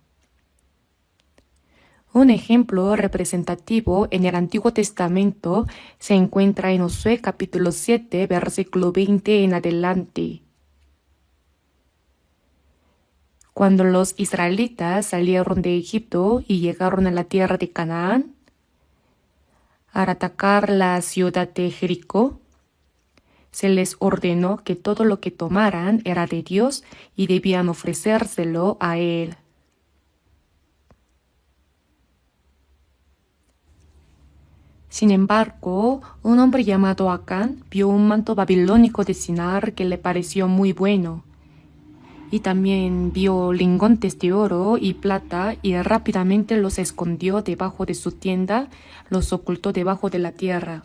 Un ejemplo representativo en el Antiguo Testamento se encuentra en Josué capítulo 7, versículo 20 en adelante. Cuando los israelitas salieron de Egipto y llegaron a la tierra de Canaán, al atacar la ciudad de Jericó, Se les ordenó que todo lo que tomaran era de Dios y debían ofrecérselo a Él. Sin embargo, un hombre llamado Acán vio un manto babilónico de Sinar que le pareció muy bueno. Y también vio lingotes de oro y plata y rápidamente los escondió debajo de su tienda, los ocultó debajo de la tierra.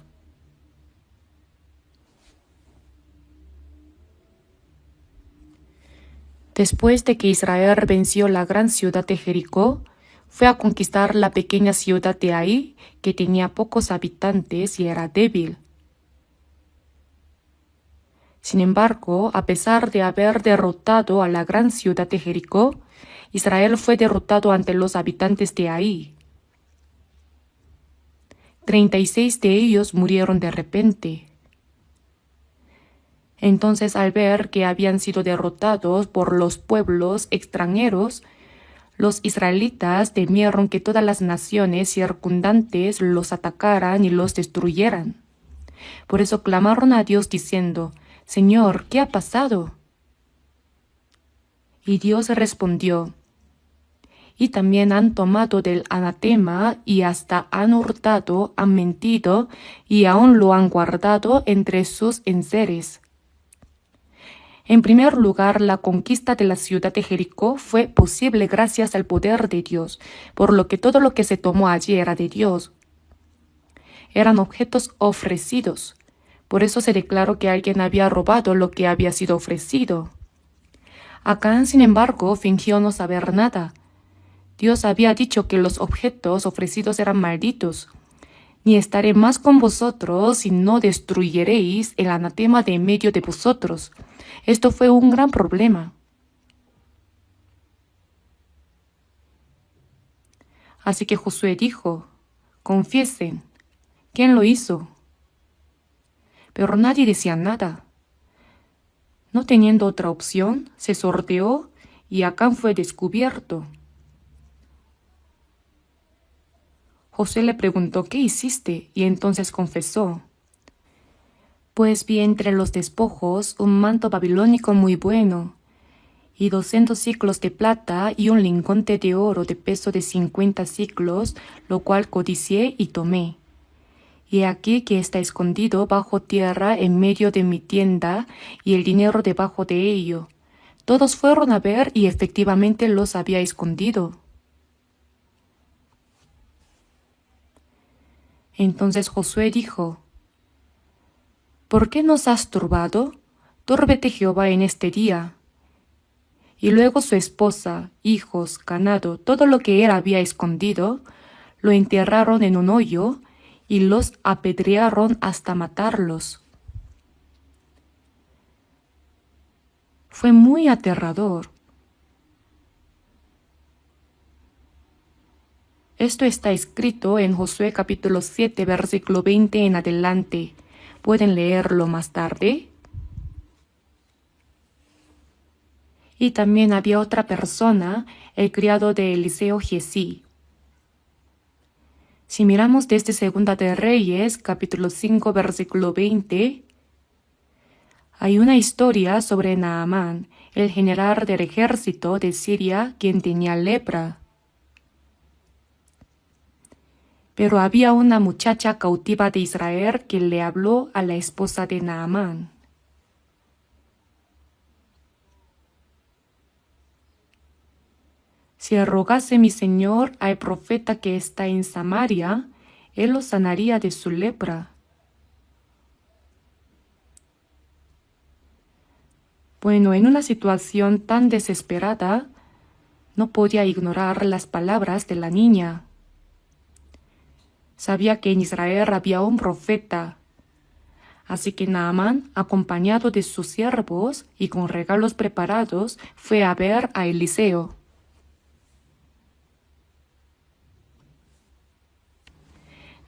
Después de que Israel venció la gran ciudad de Jericó, fue a conquistar la pequeña ciudad de Ai, que tenía pocos habitantes y era débil. Sin embargo, a pesar de haber derrotado a la gran ciudad de Jericó, Israel fue derrotado ante los habitantes de Ai. 36 de ellos murieron de repente. Entonces, al ver que habían sido derrotados por los pueblos extranjeros, los israelitas temieron que todas las naciones circundantes los atacaran y los destruyeran. Por eso clamaron a Dios diciendo: «Señor, ¿qué ha pasado?». Y Dios respondió: «Y también han tomado del anatema y hasta han hurtado, han mentido y aún lo han guardado entre sus enseres». En primer lugar, la conquista de la ciudad de Jericó fue posible gracias al poder de Dios, por lo que todo lo que se tomó allí era de Dios. Eran objetos ofrecidos. Por eso se declaró que alguien había robado lo que había sido ofrecido. Acán, sin embargo, fingió no saber nada. Dios había dicho que los objetos ofrecidos eran malditos. «Ni estaré más con vosotros si no destruyeréis el anatema de en medio de vosotros». Esto fue un gran problema. Así que Josué dijo: «Confiesen, ¿quién lo hizo?». Pero nadie decía nada. No teniendo otra opción, se sorteó y Acán fue descubierto. Josué le preguntó: «¿Qué hiciste?», y entonces confesó: «Pues vi entre los despojos un manto babilónico muy bueno, y 200 siclos de plata y un lingote de oro de peso de 50 siclos, lo cual codicié y tomé. Y he aquí que está escondido bajo tierra en medio de mi tienda, y el dinero debajo de ello». Todos fueron a ver y efectivamente los había escondido. Entonces Josué dijo: «¿Por qué nos has turbado? Túrbete Jehová en este día». Y luego su esposa, hijos, ganado, todo lo que él había escondido, lo enterraron en un hoyo y los apedrearon hasta matarlos. Fue muy aterrador. Esto está escrito en Josué capítulo 7, versículo 20 en adelante. ¿Pueden leerlo más tarde? Y también había otra persona, el criado de Eliseo Giezi. Si miramos desde Segunda de Reyes, capítulo 5, versículo 20, hay una historia sobre Naamán, el general del ejército de Siria, quien tenía lepra. Pero había una muchacha cautiva de Israel que le habló a la esposa de Naamán. «Si rogase mi señor al profeta que está en Samaria, él lo sanaría de su lepra». Bueno, en una situación tan desesperada, no podía ignorar las palabras de la niña. Sabía que en Israel había un profeta. Así que Naamán, acompañado de sus siervos y con regalos preparados, fue a ver a Eliseo.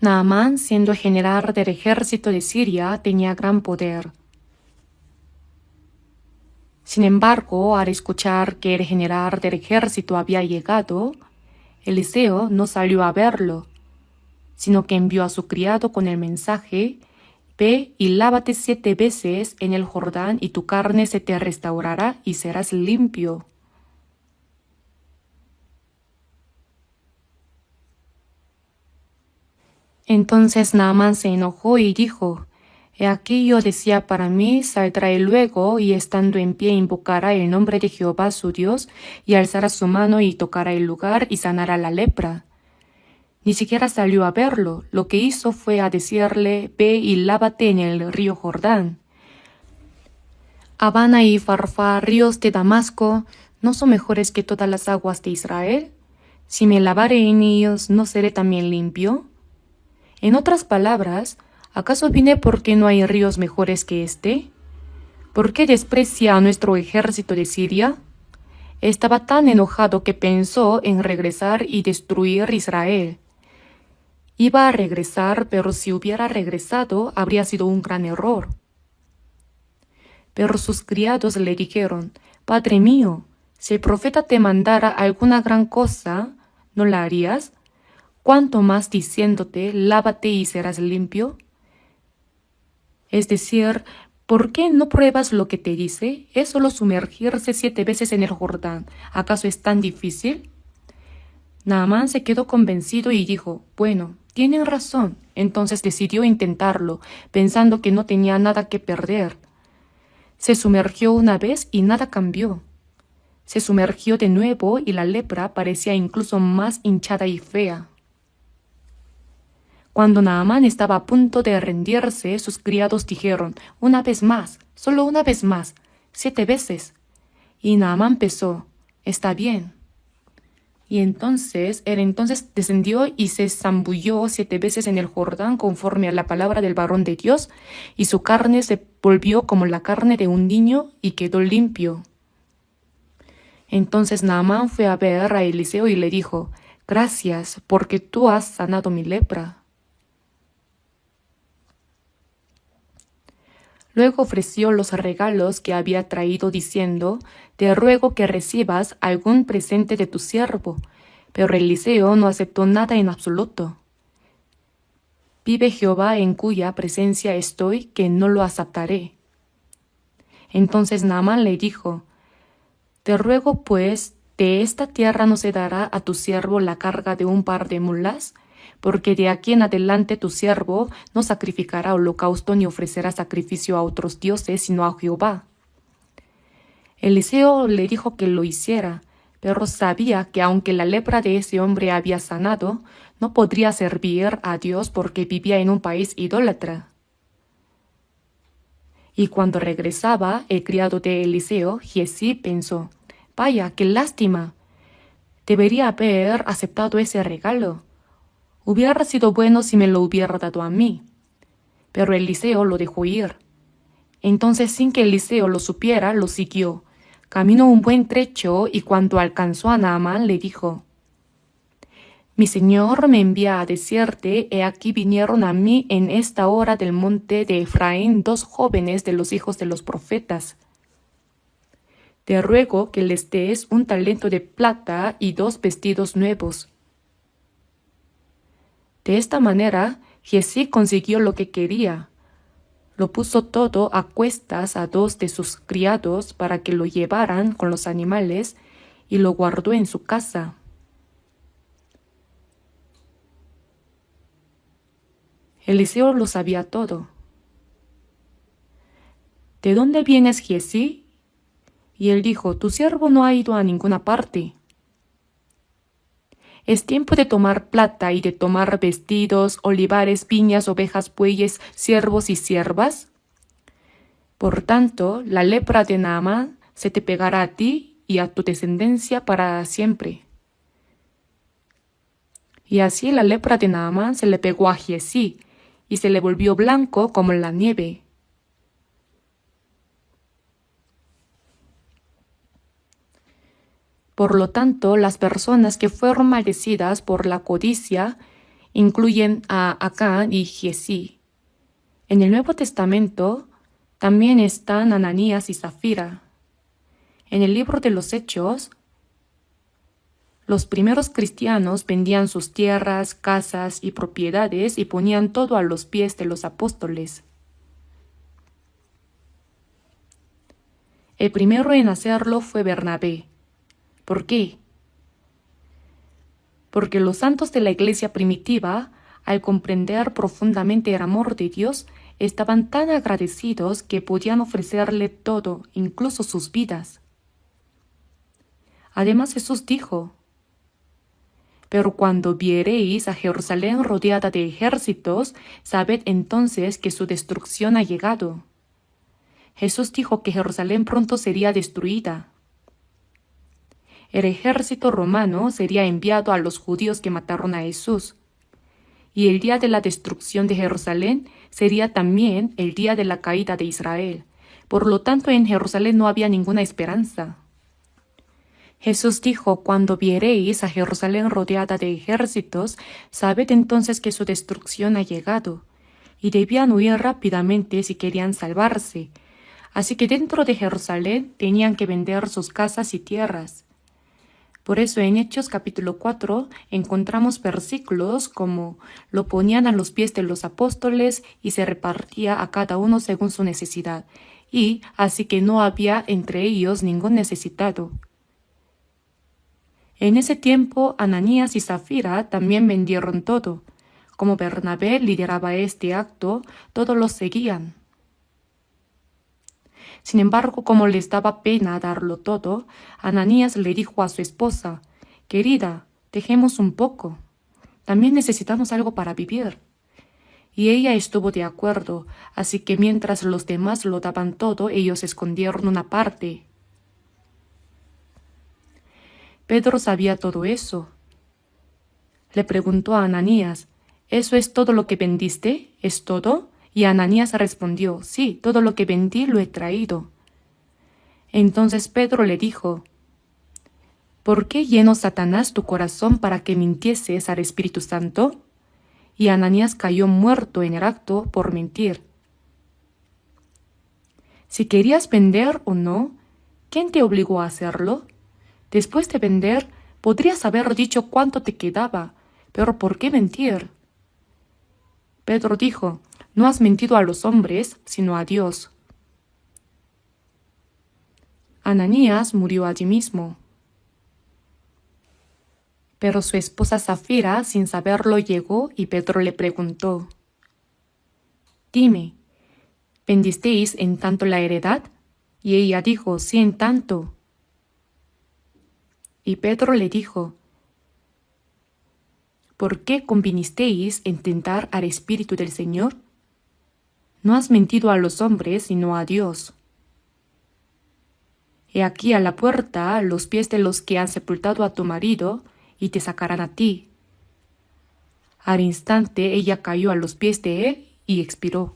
Naamán, siendo general del ejército de Siria, tenía gran poder. Sin embargo, al escuchar que el general del ejército había llegado, Eliseo no salió a verlo, sino que envió a su criado con el mensaje Ve y lávate 7 veces en el Jordán y tu carne se te restaurará y serás limpio. Entonces Naamán se enojó y dijo, He aquí yo decía para mí, saldrá él luego y estando en pie invocará el nombre de Jehová su Dios y alzará su mano y tocará el lugar y sanará la lepra. Ni siquiera salió a verlo, lo que hizo fue a decirle, ve y lávate en el río Jordán. Habana y Farfá, ríos de Damasco, ¿no son mejores que todas las aguas de Israel? Si me lavare en ellos, ¿no seré también limpio? En otras palabras, ¿acaso vine porque no hay ríos mejores que este? ¿Por qué desprecia a nuestro ejército de Siria? Estaba tan enojado que pensó en regresar y destruir Israel. Iba a regresar, pero si hubiera regresado, habría sido un gran error. Pero sus criados le dijeron, Padre mío, si el profeta te mandara alguna gran cosa, ¿no la harías? ¿Cuánto más diciéndote, lávate y serás limpio? Es decir, ¿por qué no pruebas lo que te dice? Es solo sumergirse 7 veces en el Jordán. ¿Acaso es tan difícil? Naamán se quedó convencido y dijo, bueno, tienen razón. Entonces decidió intentarlo, pensando que no tenía nada que perder. Se sumergió una vez y nada cambió. Se sumergió de nuevo y la lepra parecía incluso más hinchada y fea. Cuando Naamán estaba a punto de rendirse, sus criados dijeron, una vez más, solo una vez más, 7 veces. Y Naamán pensó, está bien. Y entonces descendió y se zambulló 7 veces en el Jordán conforme a la palabra del varón de Dios, y su carne se volvió como la carne de un niño y quedó limpio. Entonces Naamán fue a ver a Eliseo y le dijo, gracias, porque tú has sanado mi lepra. Luego ofreció los regalos que había traído, diciendo, te ruego que recibas algún presente de tu siervo. Pero Eliseo no aceptó nada en absoluto. Vive Jehová en cuya presencia estoy, que no lo aceptaré. Entonces Naamán le dijo, te ruego pues, de esta tierra no se dará a tu siervo la carga de un par de mulas, porque de aquí en adelante tu siervo no sacrificará holocausto ni ofrecerá sacrificio a otros dioses, sino a Jehová. Eliseo le dijo que lo hiciera, pero sabía que aunque la lepra de ese hombre había sanado, no podría servir a Dios porque vivía en un país idólatra. Y cuando regresaba, el criado de Eliseo, Giezi, pensó, vaya, qué lástima. Debería haber aceptado ese regalo. Hubiera sido bueno si me lo hubiera dado a mí. Pero Eliseo lo dejó ir. Entonces, sin que Eliseo lo supiera, lo siguió. Caminó un buen trecho y cuando alcanzó a Naamán le dijo, mi señor me envía a decirte, he aquí vinieron a mí en esta hora del monte de Efraín 2 jóvenes de los hijos de los profetas. Te ruego que les des un talento de plata y 2 vestidos nuevos. De esta manera, Giezi consiguió lo que quería. Lo puso todo a cuestas a 2 de sus criados para que lo llevaran con los animales y lo guardó en su casa. Eliseo lo sabía todo. ¿De dónde vienes, Giezi? Y él dijo, tu siervo no ha ido a ninguna parte. Es tiempo de tomar plata y de tomar vestidos, olivares, viñas, ovejas, bueyes, siervos y siervas. Por tanto, la lepra de Naamán se te pegará a ti y a tu descendencia para siempre. Y así la lepra de Naamán se le pegó a Giezi y se le volvió blanco como la nieve. Por lo tanto, las personas que fueron maldecidas por la codicia incluyen a Acán y Giezi. En el Nuevo Testamento también están Ananías y Zafira. En el libro de los Hechos, los primeros cristianos vendían sus tierras, casas y propiedades y ponían todo a los pies de los apóstoles. El primero en hacerlo fue Bernabé. ¿Por qué? Porque los santos de la iglesia primitiva, al comprender profundamente el amor de Dios, estaban tan agradecidos que podían ofrecerle todo, incluso sus vidas. Además Jesús dijo: pero cuando viereis a Jerusalén rodeada de ejércitos, sabed entonces que su destrucción ha llegado. Jesús dijo que Jerusalén pronto sería destruida. El ejército romano sería enviado a los judíos que mataron a Jesús. Y el día de la destrucción de Jerusalén sería también el día de la caída de Israel. Por lo tanto, en Jerusalén no había ninguna esperanza. Jesús dijo: cuando viereis a Jerusalén rodeada de ejércitos, sabed entonces que su destrucción ha llegado. Y debían huir rápidamente si querían salvarse. Así que dentro de Jerusalén tenían que vender sus casas y tierras. Por eso en Hechos capítulo 4 encontramos versículos como: lo ponían a los pies de los apóstoles y se repartía a cada uno según su necesidad. Y así que no había entre ellos ningún necesitado. En ese tiempo Ananías y Zafira también vendieron todo. Como Bernabé lideraba este acto, todos los seguían. Sin embargo, como les daba pena darlo todo, Ananías le dijo a su esposa: querida, dejemos un poco. También necesitamos algo para vivir. Y ella estuvo de acuerdo, así que mientras los demás lo daban todo, ellos escondieron una parte. Pedro sabía todo eso. Le preguntó a Ananías: ¿eso es todo lo que vendiste? ¿Es todo? Y Ananías respondió: sí, todo lo que vendí lo he traído. Entonces Pedro le dijo: ¿por qué llenó Satanás tu corazón para que mintieses al Espíritu Santo? Y Ananías cayó muerto en el acto por mentir. Si querías vender o no, ¿quién te obligó a hacerlo? Después de vender, podrías haber dicho cuánto te quedaba, pero ¿por qué mentir? Pedro dijo: no has mentido a los hombres, sino a Dios. Ananías murió allí mismo. Pero su esposa Zafira, sin saberlo, llegó y Pedro le preguntó: dime, ¿vendisteis en tanto la heredad? Y ella dijo: sí, en tanto. Y Pedro le dijo: ¿por qué convinisteis en tentar al Espíritu del Señor? No has mentido a los hombres, sino a Dios. He aquí a la puerta los pies de los que han sepultado a tu marido, y te sacarán a ti. Al instante ella cayó a los pies de él y expiró.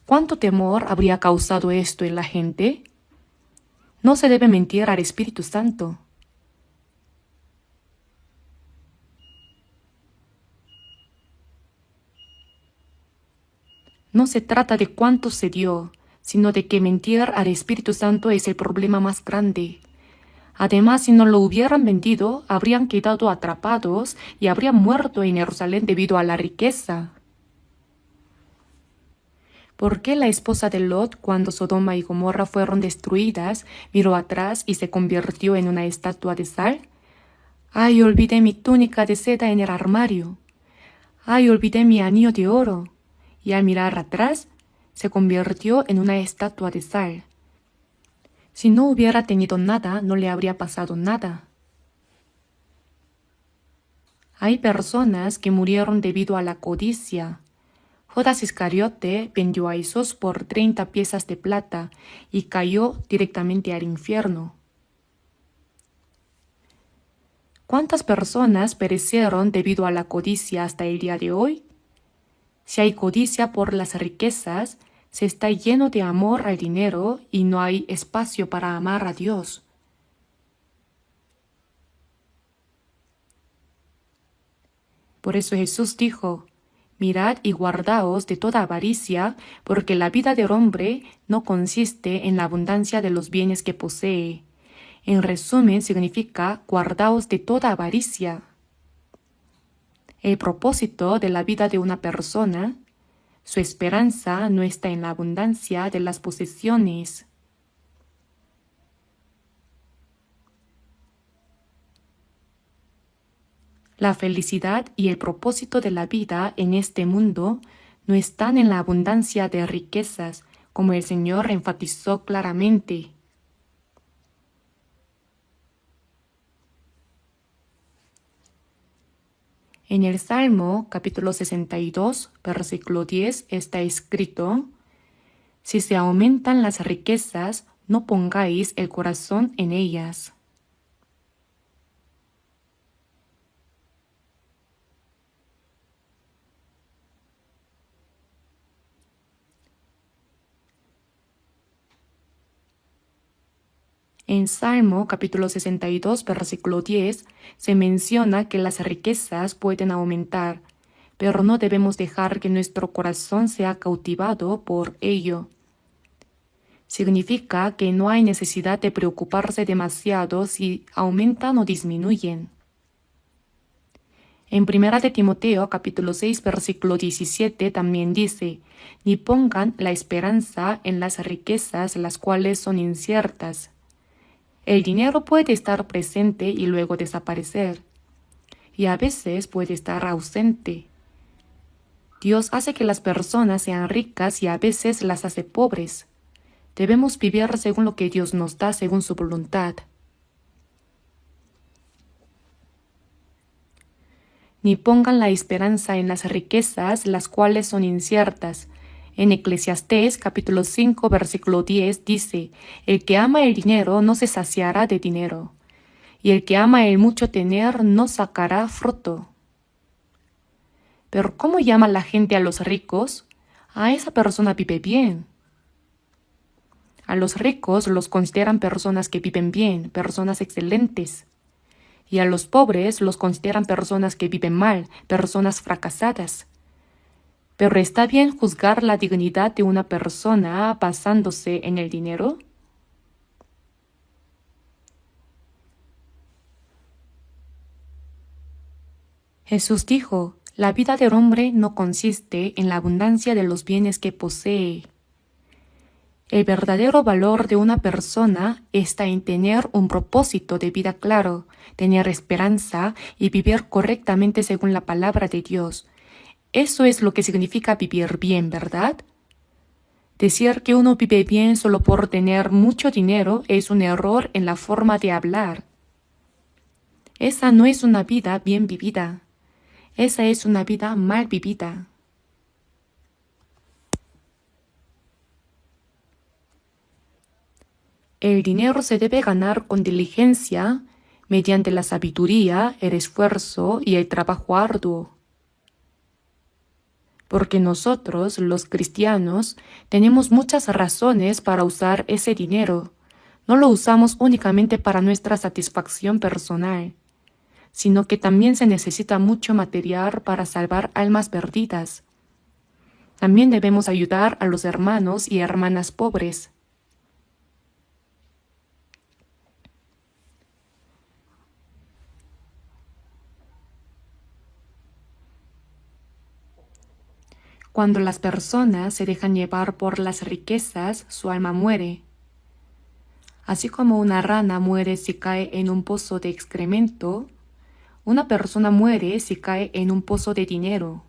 ¿Cuánto temor habría causado esto en la gente? No se debe mentir al Espíritu Santo. No se trata de cuánto se dio, sino de que mentir al Espíritu Santo es el problema más grande. Además, si no lo hubieran vendido, habrían quedado atrapados y habrían muerto en Jerusalén debido a la riqueza. ¿Por qué la esposa de Lot, cuando Sodoma y Gomorra fueron destruidas, miró atrás y se convirtió en una estatua de sal? ¡Ay, olvidé mi túnica de seda en el armario! ¡Ay, olvidé mi anillo de oro! Y al mirar atrás, se convirtió en una estatua de sal. Si no hubiera tenido nada, no le habría pasado nada. Hay personas que murieron debido a la codicia. Judas Iscariote vendió a Jesús por 30 piezas de plata y cayó directamente al infierno. ¿Cuántas personas perecieron debido a la codicia hasta el día de hoy? Si hay codicia por las riquezas, se está lleno de amor al dinero y no hay espacio para amar a Dios. Por eso Jesús dijo: mirad y guardaos de toda avaricia, porque la vida del hombre no consiste en la abundancia de los bienes que posee. En resumen, significa: guardaos de toda avaricia. El propósito de la vida de una persona, su esperanza no está en la abundancia de las posesiones. La felicidad y el propósito de la vida en este mundo no están en la abundancia de riquezas, como el Señor enfatizó claramente. En el Salmo capítulo 62, versículo 10 está escrito: Si se aumentan las riquezas, no pongáis el corazón en ellas. En Salmo capítulo 62, versículo 10, se menciona que las riquezas pueden aumentar, pero no debemos dejar que nuestro corazón sea cautivado por ello. Significa que no hay necesidad de preocuparse demasiado si aumentan o disminuyen. En 1 de Timoteo capítulo 6, versículo 17 también dice: Ni pongan la esperanza en las riquezas, las cuales son inciertas. El dinero puede estar presente y luego desaparecer, y a veces puede estar ausente. Dios hace que las personas sean ricas y a veces las hace pobres. Debemos vivir según lo que Dios nos da, según su voluntad. Ni pongan la esperanza en las riquezas, las cuales son inciertas. En Eclesiastés capítulo 5, versículo 10 dice: El que ama el dinero no se saciará de dinero, y el que ama el mucho tener no sacará fruto. Pero ¿cómo llama la gente a los ricos? A esa persona vive bien. A los ricos los consideran personas que viven bien, personas excelentes. Y a los pobres los consideran personas que viven mal, personas fracasadas. ¿Pero está bien juzgar la dignidad de una persona basándose en el dinero? Jesús dijo: La vida del hombre no consiste en la abundancia de los bienes que posee. El verdadero valor de una persona está en tener un propósito de vida claro, tener esperanza y vivir correctamente según la palabra de Dios. Eso es lo que significa vivir bien, ¿verdad? Decir que uno vive bien solo por tener mucho dinero es un error en la forma de hablar. Esa no es una vida bien vivida. Esa es una vida mal vivida. El dinero se debe ganar con diligencia, mediante la sabiduría, el esfuerzo y el trabajo arduo. Porque nosotros, los cristianos, tenemos muchas razones para usar ese dinero. No lo usamos únicamente para nuestra satisfacción personal, sino que también se necesita mucho material para salvar almas perdidas. También debemos ayudar a los hermanos y hermanas pobres. Cuando las personas se dejan llevar por las riquezas, su alma muere. Así como una rana muere si cae en un pozo de excremento, una persona muere si cae en un pozo de dinero.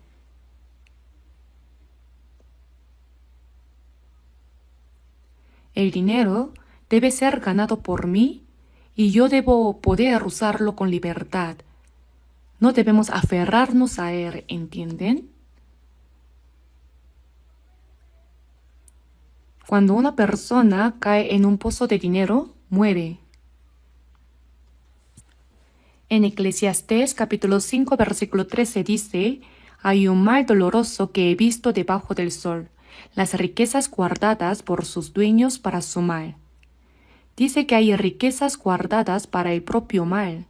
El dinero debe ser ganado por mí y yo debo poder usarlo con libertad. No debemos aferrarnos a él, ¿entienden? Cuando una persona cae en un pozo de dinero, muere. En Eclesiastés capítulo 5, versículo 13 dice: Hay un mal doloroso que he visto debajo del sol, las riquezas guardadas por sus dueños para su mal. Dice que hay riquezas guardadas para el propio mal.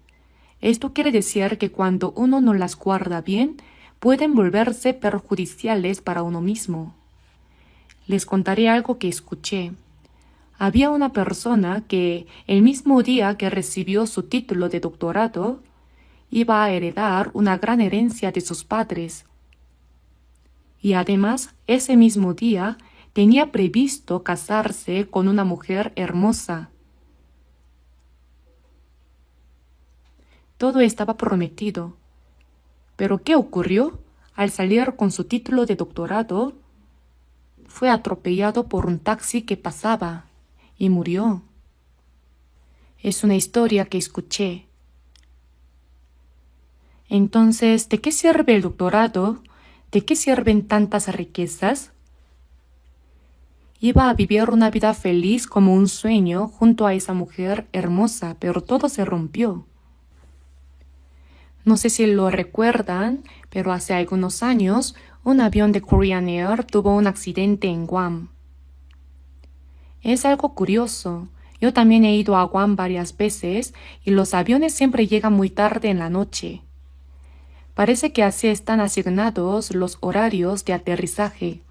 Esto quiere decir que cuando uno no las guarda bien, pueden volverse perjudiciales para uno mismo. Les contaré algo que escuché. Había una persona que, el mismo día que recibió su título de doctorado, iba a heredar una gran herencia de sus padres. Y además, ese mismo día, tenía previsto casarse con una mujer hermosa. Todo estaba prometido, Pero ¿qué ocurrió? Al salir con su título de doctorado, fue atropellado por un taxi que pasaba y murió. Es una historia que escuché. Entonces, ¿de qué sirve el doctorado? ¿De qué sirven tantas riquezas? Iba a vivir una vida feliz como un sueño junto a esa mujer hermosa, pero todo se rompió. No sé si lo recuerdan, pero hace algunos años un avión de Korean Air tuvo un accidente en Guam. Es algo curioso. Yo también he ido a Guam varias veces y los aviones siempre llegan muy tarde en la noche. Parece que así están asignados los horarios de aterrizaje.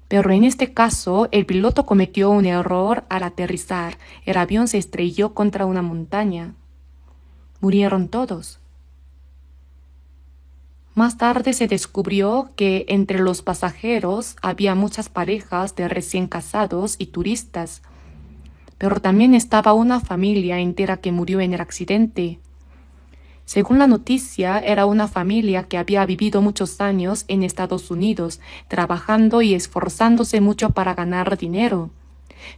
Pero en este caso, el piloto cometió un error al aterrizar. El avión se estrelló contra una montaña. Murieron todos. Más tarde se descubrió que entre los pasajeros había muchas parejas de recién casados y turistas, pero también estaba una familia entera que murió en el accidente. Según la noticia, era una familia que había vivido muchos años en Estados Unidos, trabajando y esforzándose mucho para ganar dinero.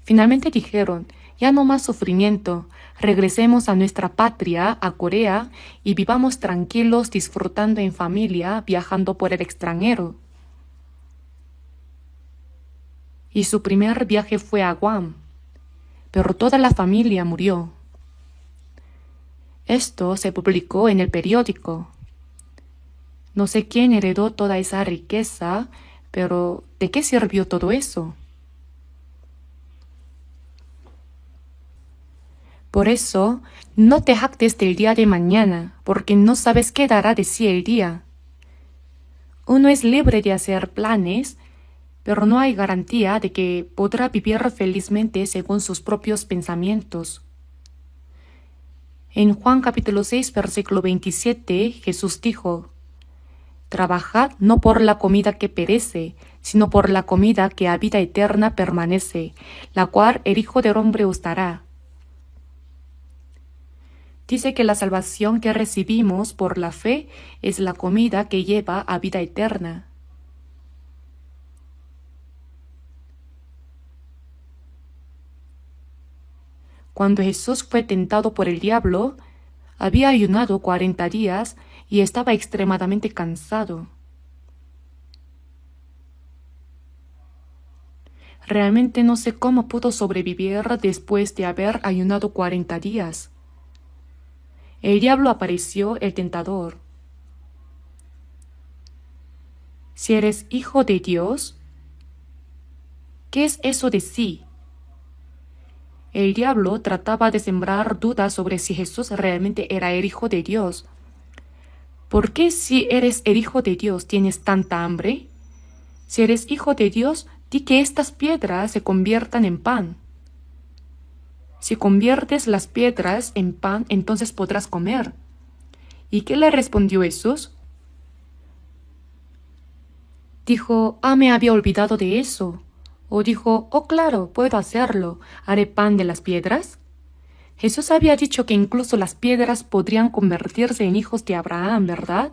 Finalmente dijeron, ya no más sufrimiento, regresemos a nuestra patria, a Corea, y vivamos tranquilos disfrutando en familia, viajando por el extranjero. Y su primer viaje fue a Guam, pero toda la familia murió. Esto se publicó en el periódico. No sé quién heredó toda esa riqueza, pero ¿de qué sirvió todo eso? Por eso, no te jactes del día de mañana, porque no sabes qué dará de sí el día. Uno es libre de hacer planes, pero no hay garantía de que podrá vivir felizmente según sus propios pensamientos. En Juan capítulo 6, versículo 27, Jesús dijo, «Trabajad no por la comida que perece, sino por la comida que a vida eterna permanece, la cual el Hijo del Hombre os dará». Dice que la salvación que recibimos por la fe es la comida que lleva a vida eterna. Cuando Jesús fue tentado por el diablo, había ayunado 40 días y estaba extremadamente cansado. Realmente no sé cómo pudo sobrevivir después de haber ayunado 40 días. El diablo apareció, el tentador. Si eres hijo de Dios, ¿qué es eso de sí? El diablo trataba de sembrar dudas sobre si Jesús realmente era el Hijo de Dios. ¿Por qué si eres el Hijo de Dios tienes tanta hambre? Si eres Hijo de Dios, di que estas piedras se conviertan en pan. Si conviertes las piedras en pan, entonces podrás comer. ¿Y qué le respondió Jesús? Dijo, me había olvidado de eso. O dijo, claro, puedo hacerlo, ¿haré pan de las piedras? Jesús había dicho que incluso las piedras podrían convertirse en hijos de Abraham, ¿verdad?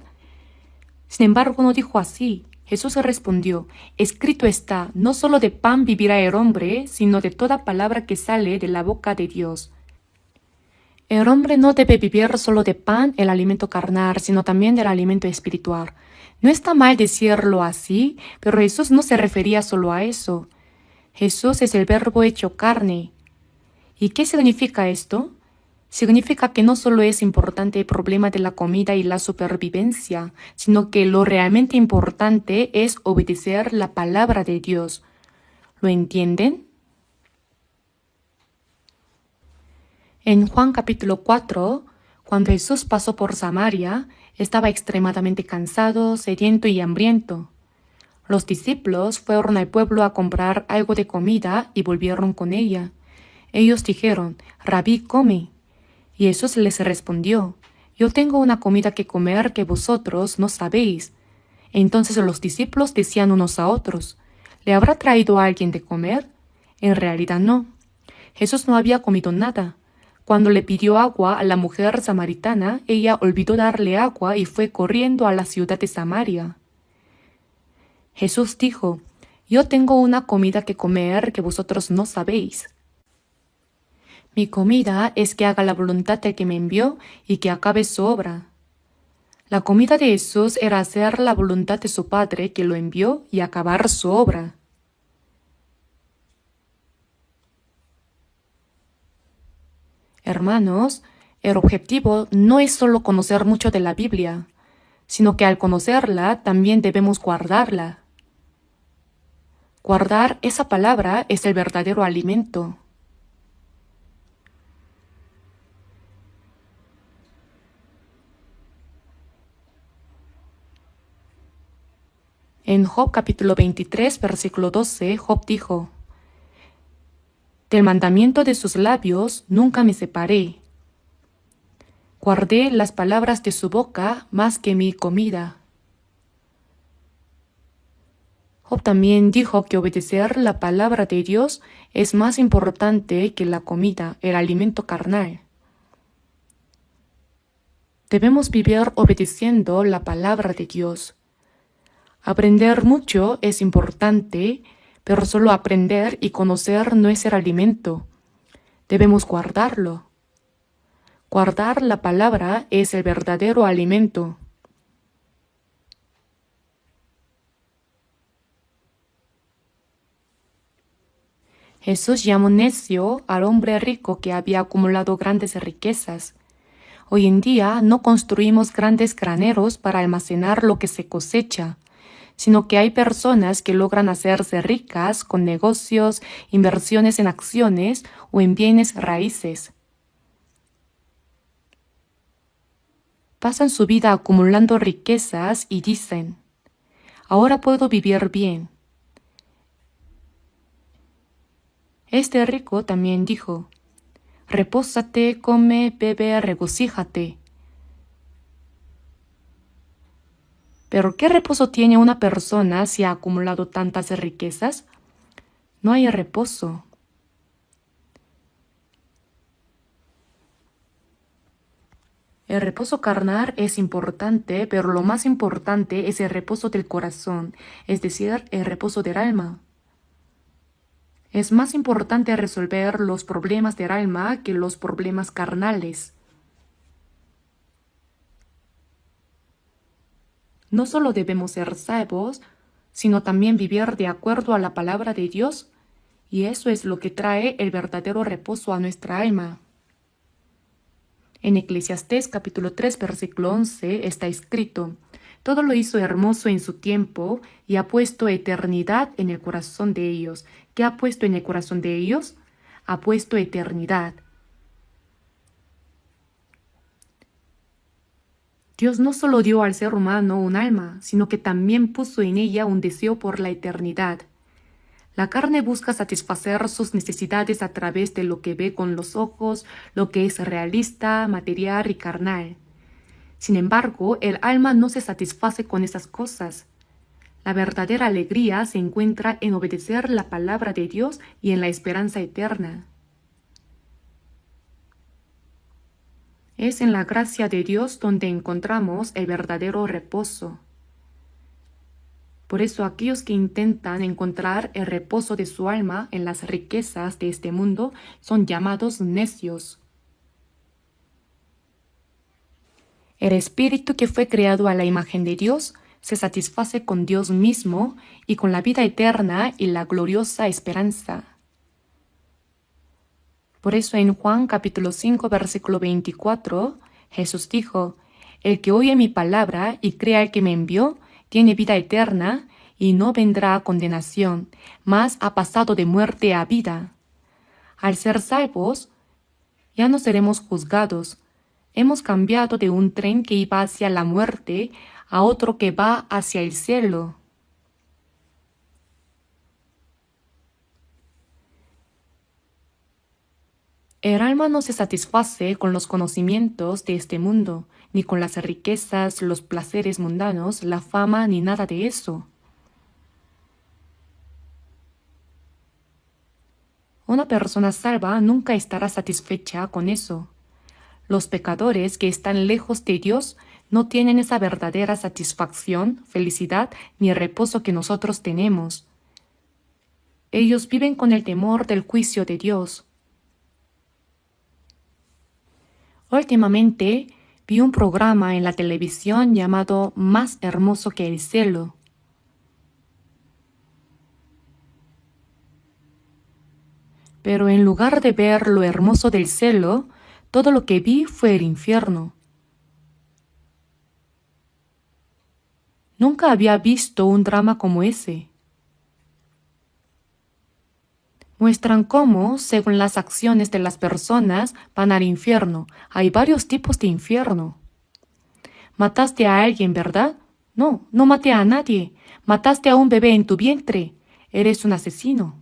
Sin embargo, no dijo así. Jesús respondió, escrito está, no solo de pan vivirá el hombre, sino de toda palabra que sale de la boca de Dios. El hombre no debe vivir solo de pan, el alimento carnal, sino también del alimento espiritual. No está mal decirlo así, pero Jesús no se refería solo a eso. Jesús es el Verbo hecho carne. ¿Y qué significa esto? Significa que no solo es importante el problema de la comida y la supervivencia, sino que lo realmente importante es obedecer la palabra de Dios. ¿Lo entienden? En Juan capítulo 4, cuando Jesús pasó por Samaria, estaba extremadamente cansado, sediento y hambriento. Los discípulos fueron al pueblo a comprar algo de comida y volvieron con ella. Ellos dijeron, Rabí, come. Y Jesús les respondió, yo tengo una comida que comer que vosotros no sabéis. Entonces los discípulos decían unos a otros, ¿le habrá traído a alguien de comer? En realidad no. Jesús no había comido nada. Cuando le pidió agua a la mujer samaritana, ella olvidó darle agua y fue corriendo a la ciudad de Samaria. Jesús dijo: «Yo tengo una comida que comer que vosotros no sabéis. Mi comida es que haga la voluntad del que me envió y que acabe su obra». La comida de Jesús era hacer la voluntad de su Padre que lo envió y acabar su obra. Hermanos, el objetivo no es solo conocer mucho de la Biblia, sino que al conocerla también debemos guardarla. Guardar esa palabra es el verdadero alimento. En Job capítulo 23, versículo 12, Job dijo: «Del mandamiento de sus labios nunca me separé. Guardé las palabras de su boca más que mi comida». Job también dijo que obedecer la palabra de Dios es más importante que la comida, el alimento carnal. Debemos vivir obedeciendo la palabra de Dios. Aprender mucho es importante, pero solo aprender y conocer no es el alimento. Debemos guardarlo. Guardar la palabra es el verdadero alimento. Jesús llamó necio al hombre rico que había acumulado grandes riquezas. Hoy en día no construimos grandes graneros para almacenar lo que se cosecha, sino que hay personas que logran hacerse ricas con negocios, inversiones en acciones o en bienes raíces. Pasan su vida acumulando riquezas y dicen: «Ahora puedo vivir bien». Este rico también dijo: «Repósate, come, bebe, regocíjate». Pero ¿qué reposo tiene una persona si ha acumulado tantas riquezas? No hay reposo. El reposo carnal es importante, pero lo más importante es el reposo del corazón, es decir, el reposo del alma. Es más importante resolver los problemas del alma que los problemas carnales. No solo debemos ser salvos, sino también vivir de acuerdo a la palabra de Dios, y eso es lo que trae el verdadero reposo a nuestra alma. En Eclesiastés capítulo 3, versículo 11 está escrito: «Todo lo hizo hermoso en su tiempo y ha puesto eternidad en el corazón de ellos». ¿Qué ha puesto en el corazón de ellos? Ha puesto eternidad. Dios no solo dio al ser humano un alma, sino que también puso en ella un deseo por la eternidad. La carne busca satisfacer sus necesidades a través de lo que ve con los ojos, lo que es realista, material y carnal. Sin embargo, el alma no se satisface con esas cosas. La verdadera alegría se encuentra en obedecer la palabra de Dios y en la esperanza eterna. Es en la gracia de Dios donde encontramos el verdadero reposo. Por eso aquellos que intentan encontrar el reposo de su alma en las riquezas de este mundo son llamados necios. El espíritu que fue creado a la imagen de Dios se satisface con Dios mismo y con la vida eterna y la gloriosa esperanza. Por eso en Juan capítulo 5 versículo 24, Jesús dijo: «El que oye mi palabra y crea al que me envió, tiene vida eterna y no vendrá a condenación, mas ha pasado de muerte a vida». Al ser salvos, ya no seremos juzgados. Hemos cambiado de un tren que iba hacia la muerte a otro que va hacia el cielo. El alma no se satisface con los conocimientos de este mundo, ni con las riquezas, los placeres mundanos, la fama, ni nada de eso. Una persona salva nunca estará satisfecha con eso. Los pecadores que están lejos de Dios no tienen esa verdadera satisfacción, felicidad ni reposo que nosotros tenemos. Ellos viven con el temor del juicio de Dios. Últimamente vi un programa en la televisión llamado Más hermoso que el cielo. Pero en lugar de ver lo hermoso del cielo, todo lo que vi fue el infierno. Nunca había visto un drama como ese. Muestran cómo, según las acciones de las personas, van al infierno. Hay varios tipos de infierno. Mataste a alguien, ¿verdad? No, no maté a nadie. Mataste a un bebé en tu vientre. Eres un asesino.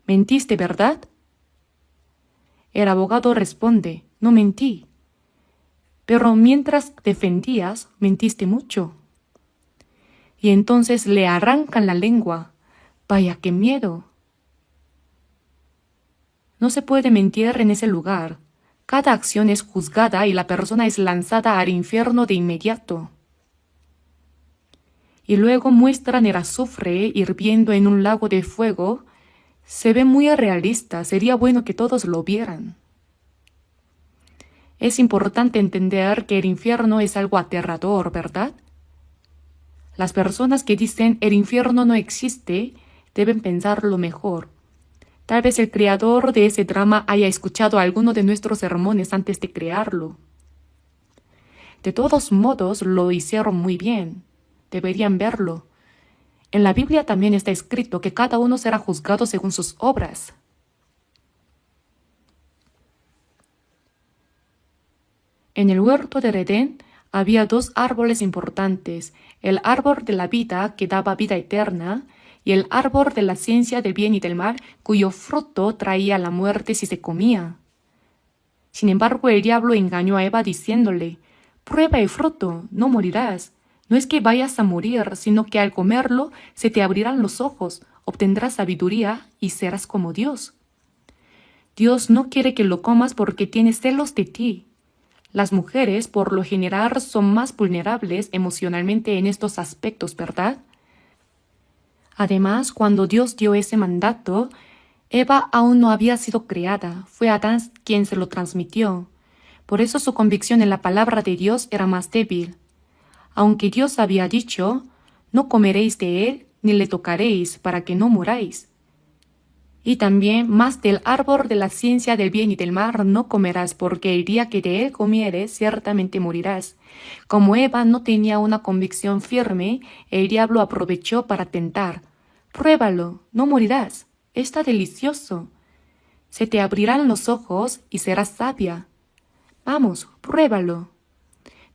Mentiste, ¿verdad? El abogado responde, no mentí. Pero mientras defendías, mentiste mucho. Y entonces le arrancan la lengua. Vaya, qué miedo. No se puede mentir en ese lugar. Cada acción es juzgada y la persona es lanzada al infierno de inmediato. Y luego muestran el azufre hirviendo en un lago de fuego. Se ve muy realista, sería bueno que todos lo vieran. Es importante entender que el infierno es algo aterrador, ¿verdad? Las personas que dicen el infierno no existe deben pensarlo mejor. Tal vez el creador de ese drama haya escuchado alguno de nuestros sermones antes de crearlo. De todos modos, lo hicieron muy bien. Deberían verlo. En la Biblia también está escrito que cada uno será juzgado según sus obras. En el huerto de Edén había dos árboles importantes, el árbol de la vida que daba vida eterna y el árbol de la ciencia del bien y del mal, cuyo fruto traía la muerte si se comía. Sin embargo, el diablo engañó a Eva diciéndole, prueba el fruto, no morirás. No es que vayas a morir, sino que al comerlo se te abrirán los ojos, obtendrás sabiduría y serás como Dios. Dios no quiere que lo comas porque tiene celos de ti. Las mujeres, por lo general, son más vulnerables emocionalmente en estos aspectos, ¿verdad? Además, cuando Dios dio ese mandato, Eva aún no había sido creada, fue Adán quien se lo transmitió. Por eso su convicción en la palabra de Dios era más débil. Aunque Dios había dicho, no comeréis de él ni le tocaréis para que no muráis. Y también más del árbol de la ciencia del bien y del mal no comerás, porque el día que de él comieres ciertamente morirás. Como Eva no tenía una convicción firme, el diablo aprovechó para tentar. Pruébalo, no morirás, está delicioso. Se te abrirán los ojos y serás sabia. Vamos, pruébalo.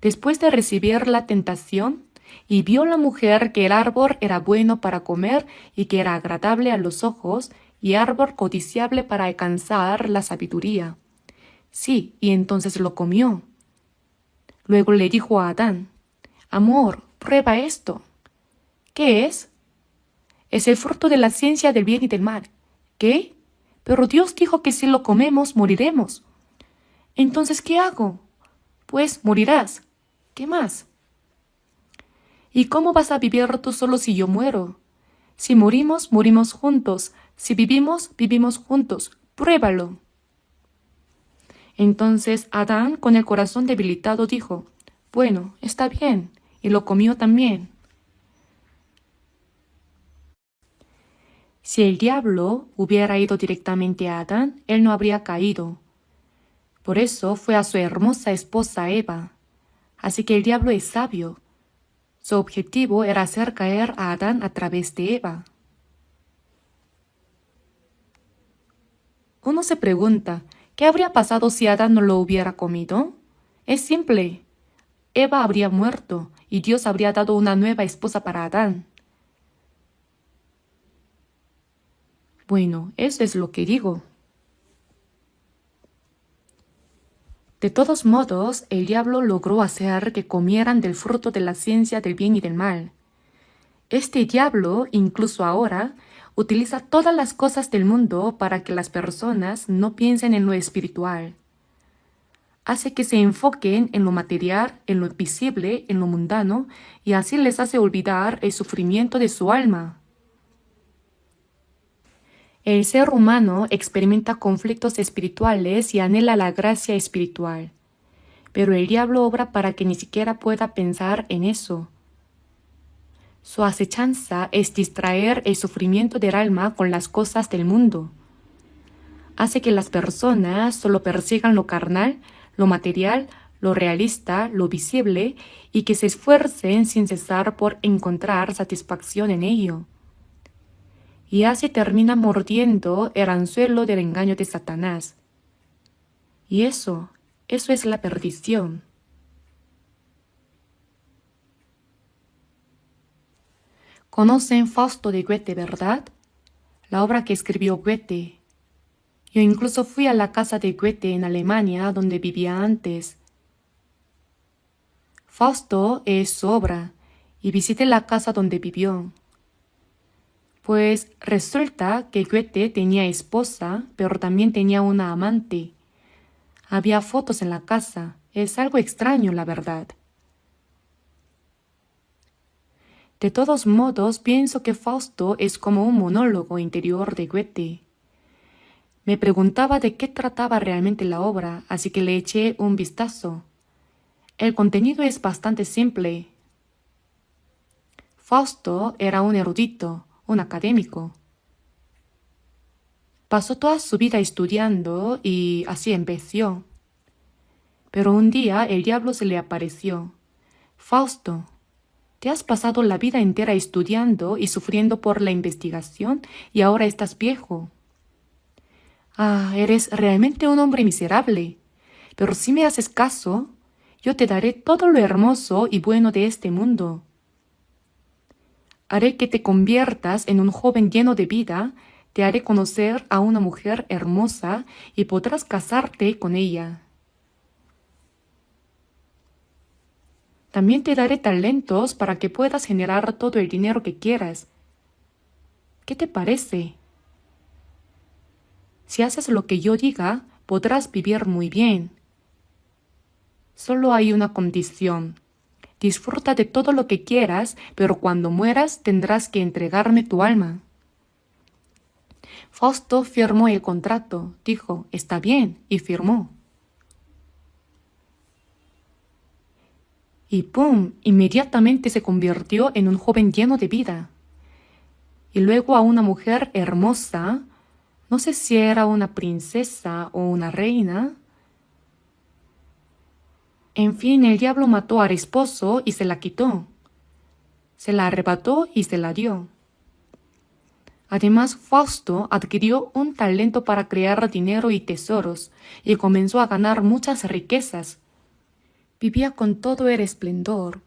Después de recibir la tentación, y vio la mujer que el árbol era bueno para comer y que era agradable a los ojos, y árbol codiciable para alcanzar la sabiduría. Sí, y entonces lo comió. Luego le dijo a Adán, amor, prueba esto. ¿Qué es? Es el fruto de la ciencia del bien y del mal. ¿Qué? Pero Dios dijo que si lo comemos moriremos. Entonces, ¿qué hago? Pues morirás. ¿Qué más? ¿Y cómo vas a vivir tú solo si yo muero? Si morimos, morimos juntos. Si vivimos, vivimos juntos. Pruébalo. Entonces Adán, con el corazón debilitado, dijo, bueno, está bien, y lo comió también. Si el diablo hubiera ido directamente a Adán, él no habría caído. Por eso fue a su hermosa esposa Eva. Así que el diablo es sabio. Su objetivo era hacer caer a Adán a través de Eva. Uno se pregunta, ¿qué habría pasado si Adán no lo hubiera comido? Es simple. Eva habría muerto y Dios habría dado una nueva esposa para Adán. Bueno, eso es lo que digo. De todos modos, el diablo logró hacer que comieran del fruto de la ciencia del bien y del mal. Este diablo, incluso ahora, utiliza todas las cosas del mundo para que las personas no piensen en lo espiritual. Hace que se enfoquen en lo material, en lo visible, en lo mundano, y así les hace olvidar el sufrimiento de su alma. El ser humano experimenta conflictos espirituales y anhela la gracia espiritual, pero el diablo obra para que ni siquiera pueda pensar en eso. Su acechanza es distraer el sufrimiento del alma con las cosas del mundo. Hace que las personas solo persigan lo carnal, lo material, lo realista, lo visible, y que se esfuercen sin cesar por encontrar satisfacción en ello. Y así termina mordiendo el anzuelo del engaño de Satanás. Y eso es la perdición. Conocen Fausto de Goethe, ¿verdad? La obra que escribió Goethe. Yo incluso fui a la casa de Goethe en Alemania, donde vivía antes. Fausto es su obra, y visité la casa donde vivió. Pues resulta que Goethe tenía esposa, pero también tenía una amante. Había fotos en la casa. Es algo extraño, la verdad. De todos modos, pienso que Fausto es como un monólogo interior de Goethe. Me preguntaba de qué trataba realmente la obra, así que le eché un vistazo. El contenido es bastante simple. Fausto era un erudito, un académico. Pasó toda su vida estudiando y así empezó. Pero un día el diablo se le apareció. Fausto, te has pasado la vida entera estudiando y sufriendo por la investigación y ahora estás viejo. Ah, eres realmente un hombre miserable. Pero si me haces caso, yo te daré todo lo hermoso y bueno de este mundo. Haré que te conviertas en un joven lleno de vida, te haré conocer a una mujer hermosa y podrás casarte con ella. También te daré talentos para que puedas generar todo el dinero que quieras. ¿Qué te parece? Si haces lo que yo diga, podrás vivir muy bien. Solo hay una condición. Disfruta de todo lo que quieras, pero cuando mueras tendrás que entregarme tu alma. Fausto firmó el contrato, dijo, está bien, y firmó. Y ¡pum!, inmediatamente se convirtió en un joven lleno de vida. Y luego a una mujer hermosa, no sé si era una princesa o una reina. En fin, el diablo mató al esposo y se la quitó. Se la arrebató y se la dio. Además, Fausto adquirió un talento para crear dinero y tesoros y comenzó a ganar muchas riquezas. Vivía con todo el esplendor.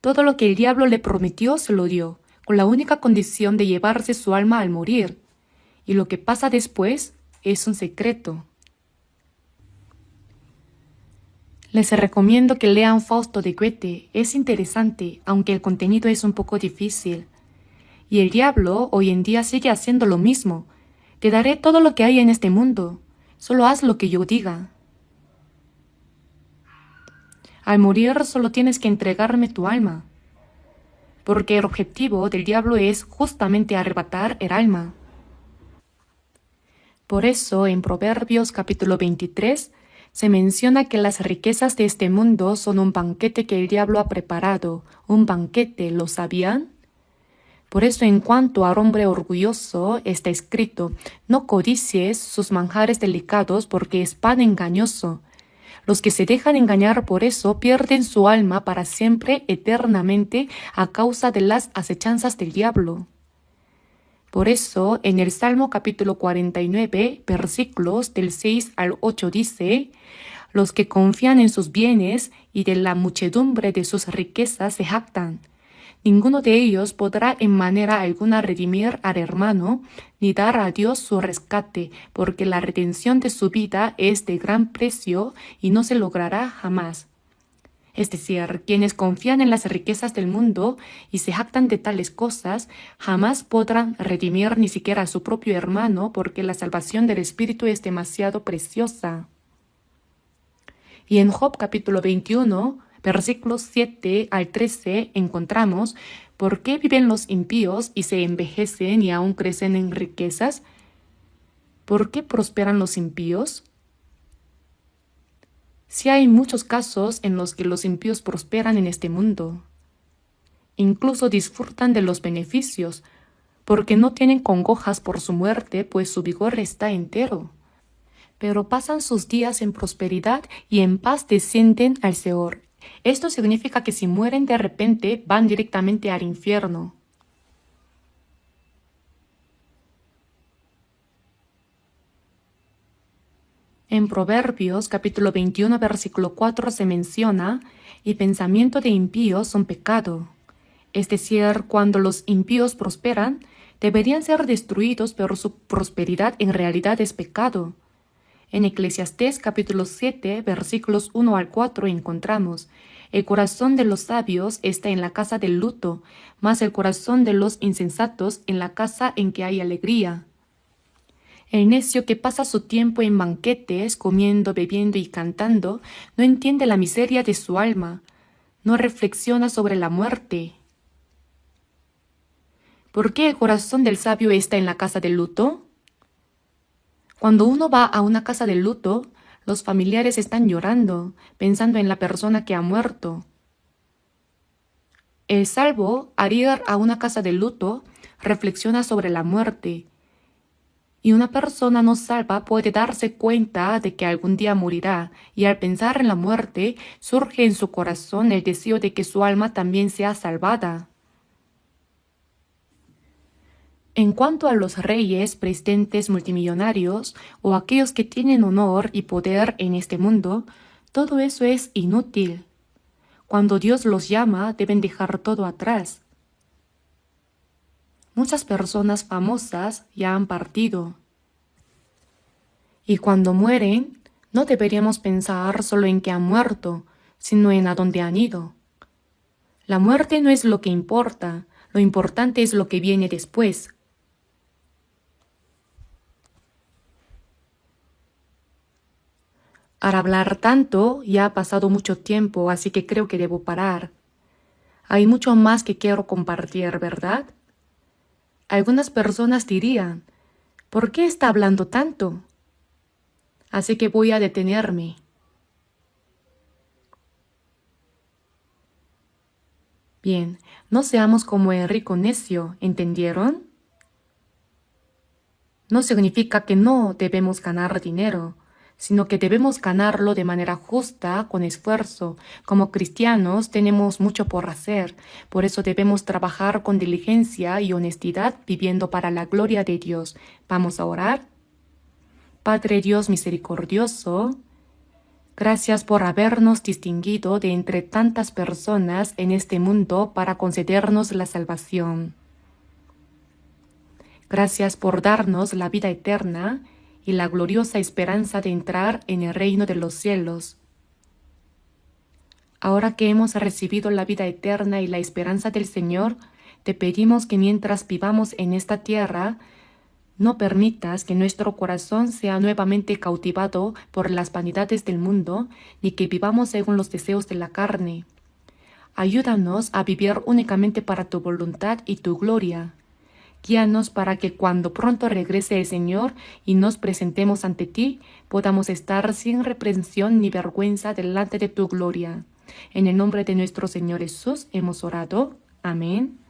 Todo lo que el diablo le prometió se lo dio, con la única condición de llevarse su alma al morir. Y lo que pasa después es un secreto. Les recomiendo que lean Fausto de Goethe. Es interesante, aunque el contenido es un poco difícil. Y el diablo hoy en día sigue haciendo lo mismo. Te daré todo lo que hay en este mundo. Solo haz lo que yo diga. Al morir solo tienes que entregarme tu alma. Porque el objetivo del diablo es justamente arrebatar el alma. Por eso en Proverbios capítulo 23 se menciona que las riquezas de este mundo son un banquete que el diablo ha preparado. Un banquete, ¿lo sabían? Por eso en cuanto al hombre orgulloso está escrito, no codicies sus manjares delicados porque es pan engañoso. Los que se dejan engañar por eso pierden su alma para siempre, eternamente, a causa de las acechanzas del diablo. Por eso, en el Salmo capítulo 49, versículos del 6 al 8 dice, los que confían en sus bienes y de la muchedumbre de sus riquezas se jactan. Ninguno de ellos podrá en manera alguna redimir al hermano, ni dar a Dios su rescate, porque la redención de su vida es de gran precio y no se logrará jamás. Es decir, quienes confían en las riquezas del mundo y se jactan de tales cosas, jamás podrán redimir ni siquiera a su propio hermano, porque la salvación del espíritu es demasiado preciosa. Y en Job capítulo 21, versículos 7 al 13, encontramos: ¿por qué viven los impíos y se envejecen y aún crecen en riquezas? ¿Por qué prosperan los impíos? Sí, hay muchos casos en los que los impíos prosperan en este mundo. Incluso disfrutan de los beneficios, porque no tienen congojas por su muerte, pues su vigor está entero. Pero pasan sus días en prosperidad y en paz descienden al Seol. Esto significa que si mueren de repente, van directamente al infierno. En Proverbios capítulo 21 versículo 4 se menciona: el pensamiento de impíos son pecado. Es decir, cuando los impíos prosperan, deberían ser destruidos, pero su prosperidad en realidad es pecado. En Eclesiastés capítulo 7 versículos 1 al 4 encontramos: el corazón de los sabios está en la casa del luto, mas el corazón de los insensatos en la casa en que hay alegría. El necio que pasa su tiempo en banquetes, comiendo, bebiendo y cantando, no entiende la miseria de su alma, no reflexiona sobre la muerte. ¿Por qué el corazón del sabio está en la casa del luto? Cuando uno va a una casa de luto, los familiares están llorando, pensando en la persona que ha muerto. El salvo, al ir a una casa de luto, reflexiona sobre la muerte. Y una persona no salva puede darse cuenta de que algún día morirá, y al pensar en la muerte, surge en su corazón el deseo de que su alma también sea salvada. En cuanto a los reyes, presidentes, multimillonarios o aquellos que tienen honor y poder en este mundo, todo eso es inútil. Cuando Dios los llama, deben dejar todo atrás. Muchas personas famosas ya han partido. Y cuando mueren, no deberíamos pensar solo en que han muerto, sino en a dónde han ido. La muerte no es lo que importa, lo importante es lo que viene después. Al hablar tanto, ya ha pasado mucho tiempo, así que creo que debo parar. Hay mucho más que quiero compartir, ¿verdad? Algunas personas dirían: ¿por qué está hablando tanto? Así que voy a detenerme. Bien, no seamos como el rico necio, ¿entendieron? No significa que no debemos ganar dinero, sino que debemos ganarlo de manera justa, con esfuerzo. Como cristianos tenemos mucho por hacer, por eso debemos trabajar con diligencia y honestidad, viviendo para la gloria de Dios. ¿Vamos a orar? Padre Dios misericordioso, gracias por habernos distinguido de entre tantas personas en este mundo para concedernos la salvación. Gracias por darnos la vida eterna y la gloriosa esperanza de entrar en el reino de los cielos. Ahora que hemos recibido la vida eterna y la esperanza del Señor, te pedimos que mientras vivamos en esta tierra, no permitas que nuestro corazón sea nuevamente cautivado por las vanidades del mundo, ni que vivamos según los deseos de la carne. Ayúdanos a vivir únicamente para tu voluntad y tu gloria. Guíanos para que cuando pronto regrese el Señor y nos presentemos ante ti, podamos estar sin reprensión ni vergüenza delante de tu gloria. En el nombre de nuestro Señor Jesús hemos orado. Amén.